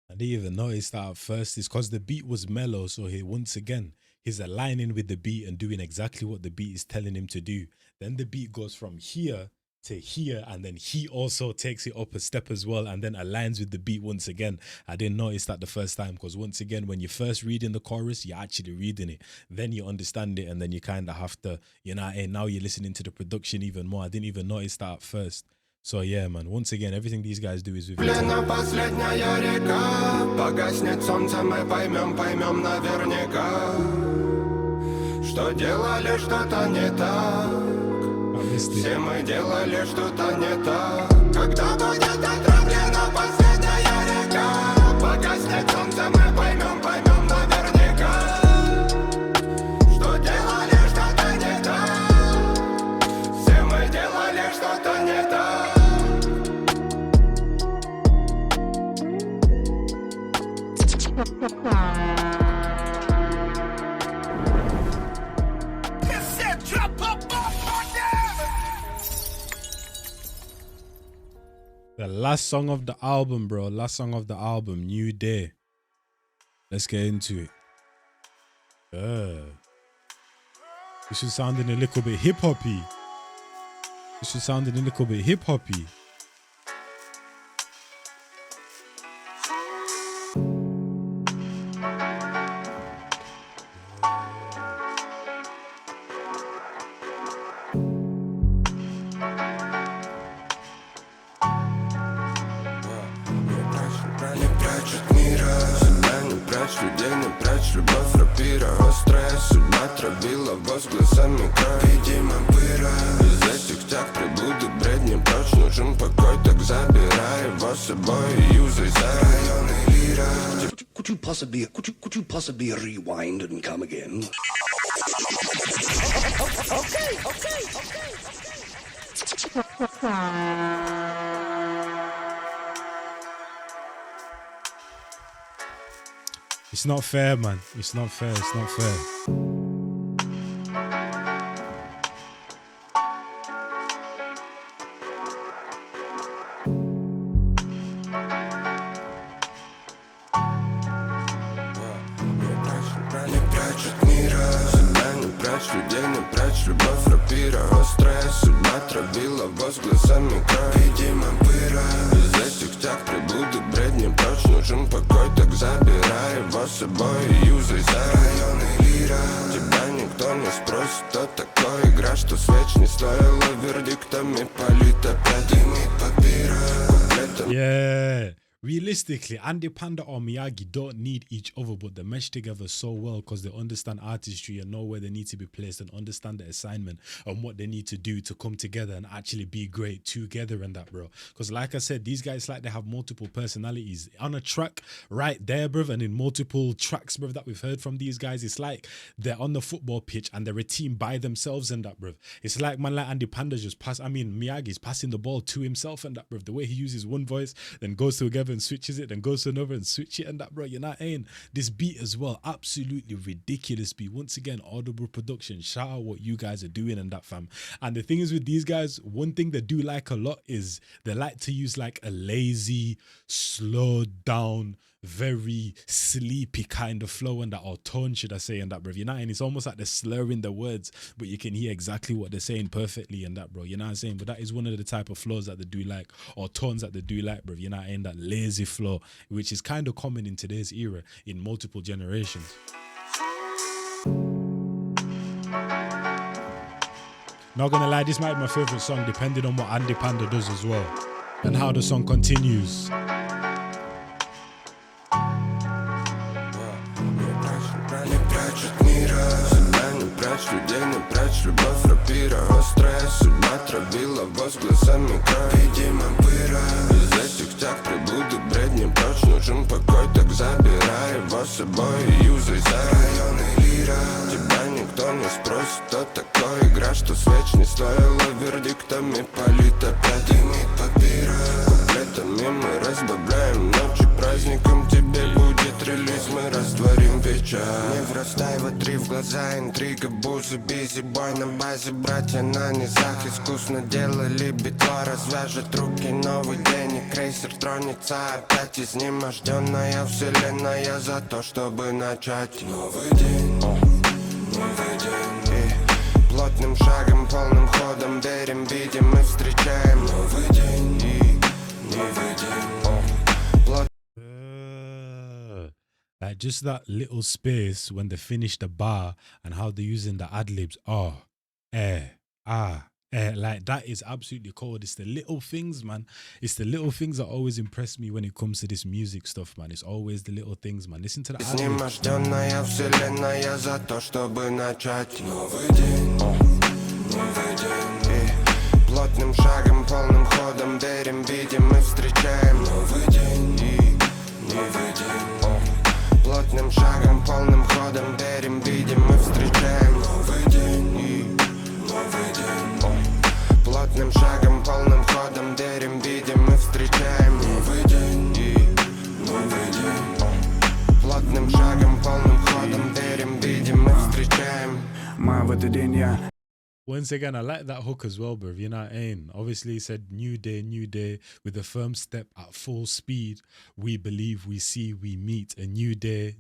I didn't even notice that at first. It's because the beat was mellow, so he, once again, he's aligning with the beat and doing exactly what the beat is telling him to do. Then the beat goes from here to here, and then he also takes it up a step as well, and then aligns with the beat once again. I didn't notice that the first time, because once again, when you're first reading the chorus, you're actually reading it, then you understand it, and then you kind of have to, you know, and now you're listening to the production even more. I didn't even notice that at first. So yeah, man, once again, everything these guys do is with Последняя река, погаснет солнце, мы поймем наверняка, что делали что-то не так. Все мы делали что-то не так. Когда будет отравлена последняя река, погаснет солнце, мы поймем наверняка, что делали что-то не так. Все мы делали что-то не так. The last song of the album, bro. Last song of the album, New Day. Let's get into it. This is sounding a little bit hip-hoppy. Людей не прячь, любовь рапира острая, судьба травила возгласами кровь. Видимо пыра, из этих тях приблуды бредни прочь, нужен покой, так забирай его с собой и юзай за районы лира. Could you possibly rewind and come again? It's not fair, man. It's not fair. прячь людей, не прячь любовь рапира. Острая судьба травила возгласами кровь. Видимо, пыра. Из этих тяг прибуду бреднем прочь. Нужен покой, так забирай его с собой и юзай за районы лира. Тебя никто не спросит, кто такой. Игра, что свеч не стоила вердиктами полит опять. Дымит папира. Куплетом. Yeah. Realistically, Andy Panda or Miyagi don't need each other, but they mesh together so well because they understand artistry and know where they need to be placed and understand the assignment and what they need to do to come together and actually be great together and that, bro. Because like I said, these guys, like, they have multiple personalities on a track right there, bro, and in multiple tracks, bro, that we've heard from these guys. It's like they're on the football pitch and they're a team by themselves and that, bro. It's like, man, like Andy Panda just Miyagi's passing the ball to himself and that, bro. The way he uses one voice, then goes together and switches it, then goes to another and switch it and that, bro. You know what I mean? This beat as well, absolutely ridiculous beat. Once again, audible production. Shout out what you guys are doing and that, fam. And the thing is with these guys, one thing they do like a lot is they like to use like a lazy, slowed down, very sleepy kind of flow and that, or tone, should I say, and that, bro. You know what I mean? It's almost like they're slurring the words, but you can hear exactly what they're saying perfectly and that, bro. You know what I'm saying? But that is one of the type of flows that they do like, or tones that they do like, bro. You know what I mean? That lazy flow, which is kind of common in today's era in multiple generations. Not gonna lie, this might be my favorite song, depending on what Andy Panda does as well, and how the song continues. Прячь людей, не прячь любовь рапира. Острая судьба травила возгласами кровь. Видимо, пыра. Из этих тяг прибуду бреднем прочь. Нужен покой, так забирай его с собой и юзай за районы лира. Тебя никто не спросит, кто такой. Игра, что свеч не стоила вердиктами полит опять. Дымит папира. Куплетами мы разбавляем ночи праздником. Тебе будет релиз, мы растворим вечер. Не врастай в три в глаза, интрига, бузы, бизи, бой на базе. Братья на низах искусно делали битва. Развяжет руки, новый день, и крейсер тронется опять. Изнеможденная вселенная за то, чтобы начать новый день. Новый день. И плотным шагом, полным ходом верим, видим и встречаем новый день. И новый день. Like just that little space when they finish the bar and how they're using the ad-libs. Like that is absolutely cold. It's the little things, man. It's the little things that always impress me when it comes to this music stuff, man. It's always the little things, man. Listen to the ad-libs. Изнеможденная вселенная за то, чтобы начать новый день. Новый день. И плотным шагом, полным ходом верим, видим и встречаем новый день. И новый день. Плотным шагом, полным ходом верим, видим и встречаем новый день. И новый день. Плотным шагом, полным ходом верим, видим и встречаем новый день. И новый день. Плотным шагом, полным ходом верим, видим и встречаем. В этот день я Once again, I like that hook as well, bro. You know what I mean? Obviously, he said, new day, with a firm step at full speed. We believe, we see, we meet. A new day,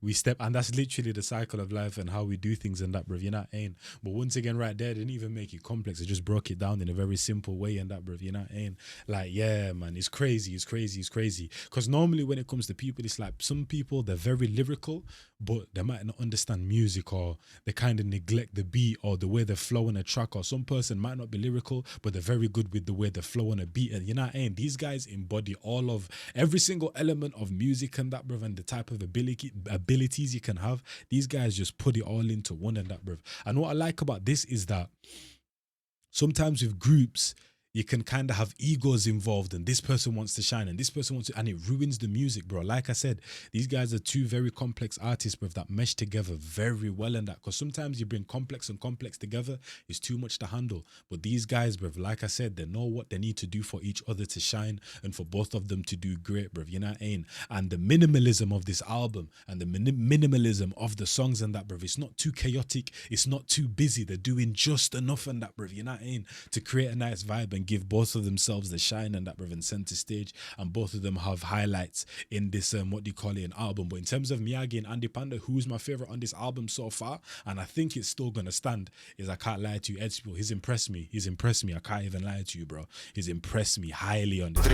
we step. And that's literally the cycle of life and how we do things and that, bro. You know what I mean? But once again, right there, they didn't even make it complex. They just broke it down in a very simple way and that, bro. You know what I mean? Like, yeah, man, it's crazy. Because normally when it comes to people, it's like some people, they're very lyrical, but they might not understand music, or they kind of neglect the beat or the way they flow on a track, or some person might not be lyrical, but they're very good with the way they flow on a beat. And you know what I mean? These guys embody every single element of music and that, bruv, and the type of abilities you can have. These guys just put it all into one and that, bruv. And what I like about this is that sometimes with groups, you can kind of have egos involved, and this person wants to shine and this person wants to, and it ruins the music, bro. Like I said, these guys are two very complex artists, bro, that mesh together very well in that, because sometimes you bring complex and complex together, it's too much to handle. But these guys, bro, like I said, they know what they need to do for each other to shine and for both of them to do great, bro. You know what I mean? And the minimalism of this album and the minimalism of the songs and that, bro, it's not too chaotic, it's not too busy. They're doing just enough and that, bro. You know what I mean? To create a nice vibe and and give both of themselves the shine and that, bruv, and center stage, and both of them have highlights in this what do you call it, an album. But in terms of Miyagi and Andy Panda, who's my favorite on this album so far, and I think it's still gonna stand, is, I can't lie to you, Endšpilь. He's impressed me. I can't even lie to you, bro. He's impressed me highly on this.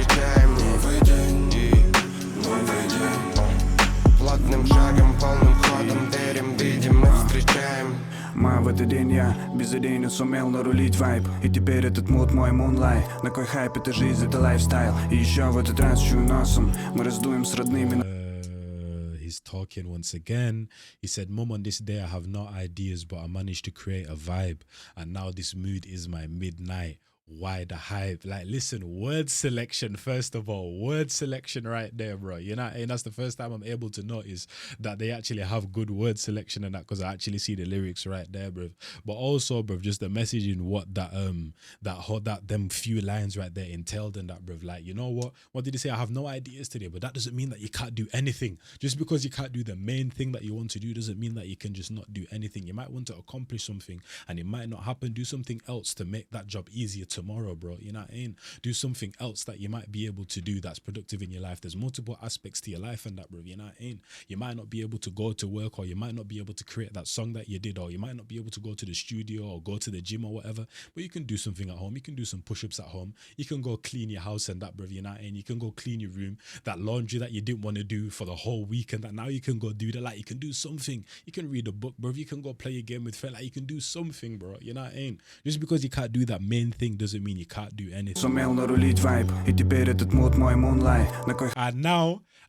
Плотным шагом, полным ходом верим, видим и встречаем. В этот день я безыдейно сумел нарулить вайб. И теперь этот мут мой мунлай. На кой хайп, это жизнь, это лайфстайл. И еще в этот раз чую носом мы раздуем с родными. He's talking once again. He said, Mum, on this day I have no ideas, but I managed to create a vibe, and now this mood is my midnight. Why the hype? Like, listen, word selection, first of all, word selection right there, bro. You know, and that's the first time I'm able to notice that they actually have good word selection and that, because I actually see the lyrics right there, bro. But also, bro, just the message in what that them few lines right there entailed and that, bro. Like, you know what did he say? I have no ideas today, but that doesn't mean that you can't do anything. Just because you can't do the main thing that you want to do doesn't mean that you can just not do anything. You might want to accomplish something and it might not happen. Do something else to make that job easier tomorrow, bro. You know what I mean? Do something else that you might be able to do that's productive in your life. There's multiple aspects to your life and that, bro. You know what I mean? You might not be able to go to work, or you might not be able to create that song that you did, or you might not be able to go to the studio or go to the gym or whatever, but you can do something at home. You can do some push-ups at home. You can go clean your house and that, bro. You know what I mean? You can go clean your room. That laundry that you didn't want to do for the whole week and that, now you can go do that. Like, you can do something. You can read a book, bro. You can go play a game with friends. Like, you can do something, bro. You know what I mean? Just because you can't do that main thing doesn't mean you can't do anything.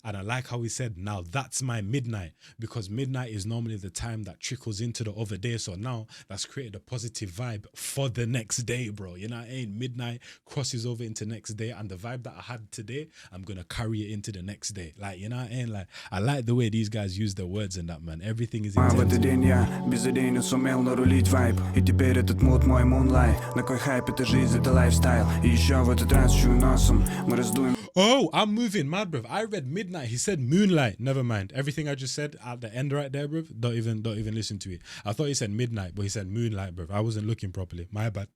And I like how he said, now that's my midnight, because midnight is normally the time that trickles into the other day. So now that's created a positive vibe for the next day, bro. You know what I mean? Midnight crosses over into next day, and the vibe that I had today, I'm going to carry it into the next day. Like, you know what I mean? Like, I like the way these guys use their words and that, man. Everything is intense. Oh, I'm moving mad, bruv. I read midnight. He said moonlight. Never mind. Everything I just said at the end right there, bruv, don't even listen to it. I thought he said midnight, but he said moonlight, bruv. I wasn't looking properly. My bad.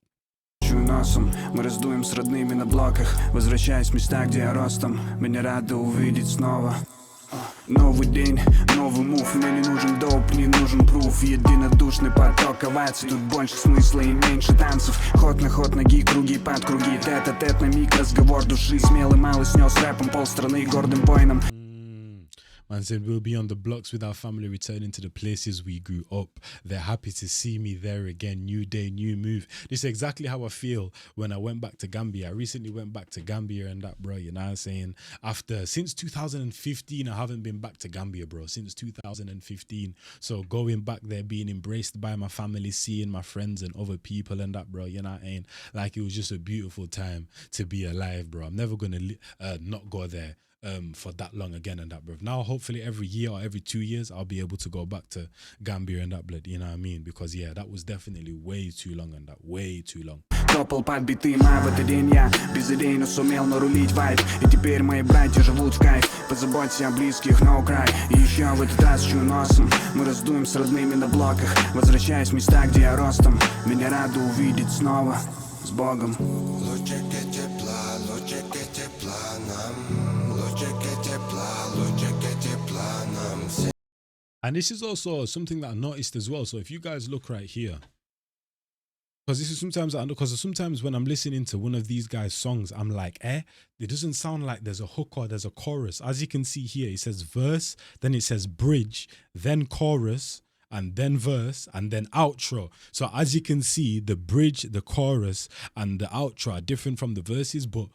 Мы раздуем с родными на блоках, возвращаясь в места, где я ростом. Меня рады увидеть снова. Новый день, новый мув. Мне не нужен доп, не нужен пруф. Единодушный поток оваций. Тут больше смысла и меньше танцев. Ход на ход, ноги, круги под круги. Тет-а-тет на миг, разговор души. Смелый малый снес рэпом полстраны гордым воином. Man said, we'll be on the blocks with our family, returning to the places we grew up. They're happy to see me there again. New day, new move. This is exactly how I feel when I went back to Gambia. I recently went back to Gambia and that, bro, you know what I'm saying? Since 2015, I haven't been back to Gambia, bro. Since 2015. So going back there, being embraced by my family, seeing my friends and other people and that, bro, you know what I mean? Like, it was just a beautiful time to be alive, bro. I'm never going to not go there for that long again and that, bro. Now, hopefully every year or every 2 years, I'll be able to go back to Gambia and that, blood, you know what I mean? Because, yeah, that was definitely way too long and that, way too long. Топал под биты, в этот день я безыдейно сумел нарулить вайб. И теперь мои братья живут в кайф. Позаботься о близких, no cry. И еще в этот раз чую носом. Мы раздуем с родными на блоках, возвращаясь в места, где я ростом. Меня рады увидеть снова с Богом. Лучики тепла, лучики тепла нам. Лучики тепла, лучики тепла нам. And this is also something that I noticed as well. So if you guys look right here, because sometimes when I'm listening to one of these guys' songs, I'm like, it doesn't sound like there's a hook or there's a chorus. As you can see here, it says verse, then it says bridge, then chorus, and then verse, and then outro. So as you can see, the bridge, the chorus, and the outro are different from the verses, but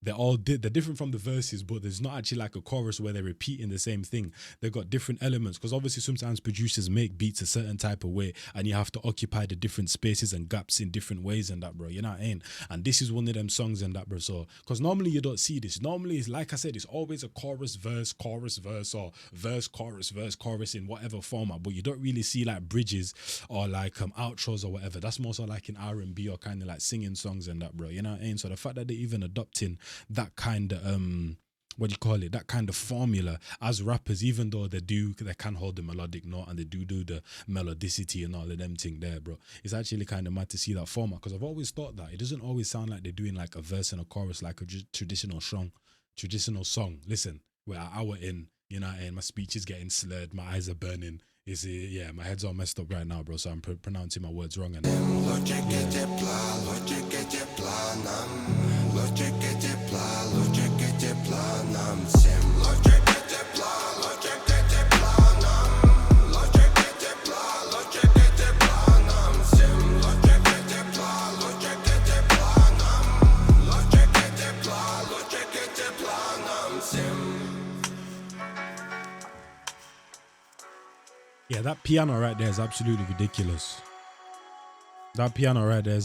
they're different from the verses, but there's not actually like a chorus where they're repeating the same thing. They've got different elements, because obviously sometimes producers make beats a certain type of way and you have to occupy the different spaces and gaps in different ways and that, bro. You know what I mean? And this is one of them songs and that, bro. So, because normally you don't see this. Normally, like I said, it's always a chorus, verse, or verse, chorus in whatever format, but you don't really see like bridges or like outros or whatever. That's more so like in R&B or kind of like singing songs and that, bro. You know what I mean? So the fact that they're even adopting that kind of what do you call it, that kind of formula as rappers, even though they can hold the melodic note and they do the melodicity and all of them thing there, bro. It's actually kind of mad to see that format, because I've always thought that it doesn't always sound like they're doing like a verse and a chorus like a traditional song. Listen, we're an hour in, you know, and my speech is getting slurred, my eyes are burning. Yeah, my head's all messed up right now, bro, so I'm pronouncing my words wrong. And yeah, that piano right there is absolutely ridiculous. That piano right there.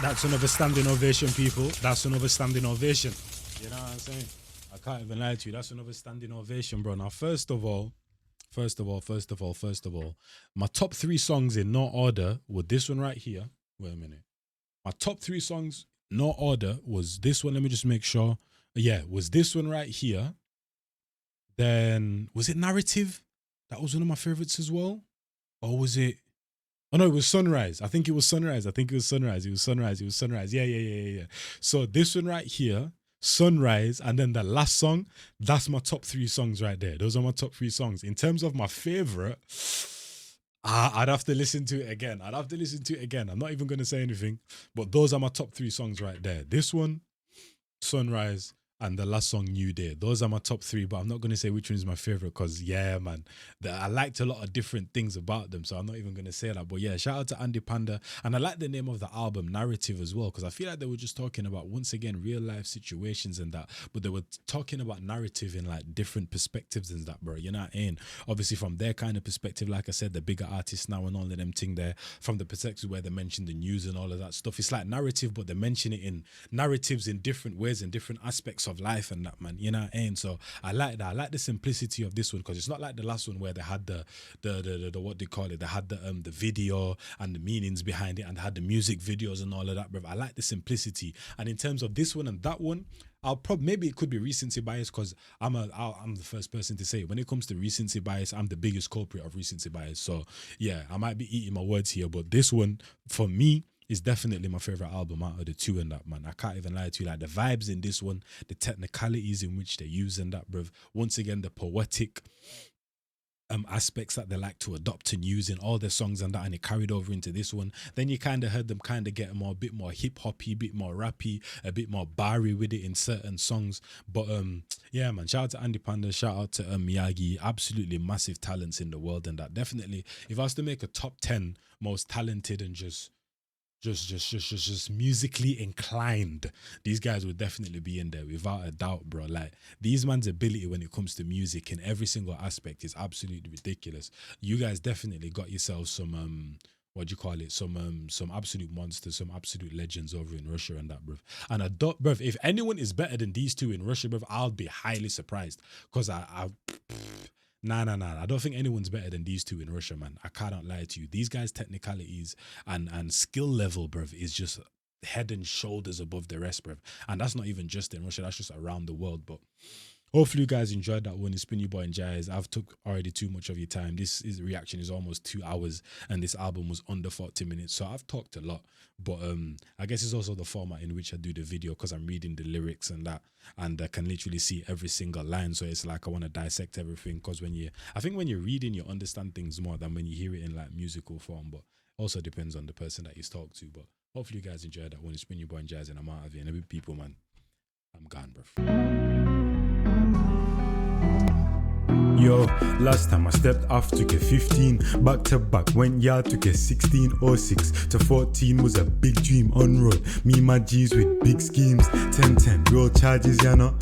That's another standing ovation, people. That's another standing ovation. You know what I'm saying? I can't even lie to you. That's another standing ovation, bro. Now, first of all, my top 3 songs in no order were this one right here. Wait a minute. My top 3 songs, no order, was this one. Let me just make sure. Yeah, was this one right here. Then, was it Narrative? That was one of my favorites as well. Or was it? Oh no, it was Sunrise. I think it was Sunrise. Yeah. So this one right here, Sunrise, and then the last song, that's my top 3 songs right there. Those are my top 3 songs. In terms of my favorite, I'd have to listen to it again. I'm not even going to say anything, but those are my top 3 songs right there. This one, Sunrise, and the last song, New Day. Those are my top 3, but I'm not going to say which one is my favorite, because yeah, man, I liked a lot of different things about them, so I'm not even going to say that. But yeah, shout out to Andy Panda, and I like the name of the album, Narrative, as well, because I feel like they were just talking about, once again, real life situations and that, but they were talking about narrative in like different perspectives and that, bro. You know what I mean? Obviously from their kind of perspective, like I said, the bigger artists now and all of them thing there, from the perspective where they mention the news and all of that stuff, it's like narrative, but they mention it in narratives in different ways and different aspects of life and that, man. You know what I mean? So I like that. I like the simplicity of this one, because it's not like the last one where they had the what they call it, they had the video and the meanings behind it, and they had the music videos and all of that, bro. I like the simplicity. And in terms of this one and that one, maybe it could be recency bias, because I'm the first person to say it. When it comes to recency bias, I'm the biggest culprit of recency bias. So yeah, I might be eating my words here, but this one for me is definitely my favorite album out of the 2 and that, man. I can't even lie to you. Like the vibes in this one, the technicalities in which they use and that, bruv. Once again, the poetic aspects that they like to adopt and use in all their songs and that, and it carried over into this one. Then you kind of heard them kind of get a bit more hip-hoppy, a bit more rappy, a bit more barry with it in certain songs. But yeah, man, shout out to Andy Panda, shout out to Miyagi, absolutely massive talents in the world and that. Definitely, if I was to make a top 10 most talented and just musically inclined, these guys would definitely be in there without a doubt, bro. Like, these man's ability when it comes to music in every single aspect is absolutely ridiculous. You guys definitely got yourselves some some absolute monsters, some absolute legends over in Russia and that, bruv. And bruv, if anyone is better than these 2 in Russia, bruv, I'll be highly surprised, because Nah. I don't think anyone's better than these 2 in Russia, man. I cannot lie to you. These guys' technicalities and skill level, bruv, is just head and shoulders above the rest, bruv. And that's not even just in Russia. That's just around the world. But hopefully you guys enjoyed that one. It's been your boy Njies. I've took already too much of your time. This reaction is almost 2 hours, and this album was under 40 minutes. So I've talked a lot. But I guess it's also the format in which I do the video, because I'm reading the lyrics and that, and I can literally see every single line. So it's like I want to dissect everything, because I think when you're reading, you understand things more than when you hear it in like musical form. But also depends on the person that you talk to. But hopefully you guys enjoyed that one. It's been your boy Njies, and I'm out of here. And every people, man, I'm gone, bro. Yo, last time I stepped off, took a 15. Back to back, went yard, took a 16. 06 to 14 was a big dream on road. Me, my G's with big schemes. 10-10, real charges, ya know.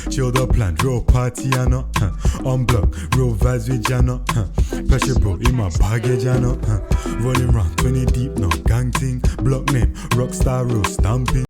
Chilled up plan, real party, ya know. On block, real vibes with ya know. Pressure bro in my baggage, ya know. Rolling round 20 deep, no gang ting. Block name, Rockstar, real stamping.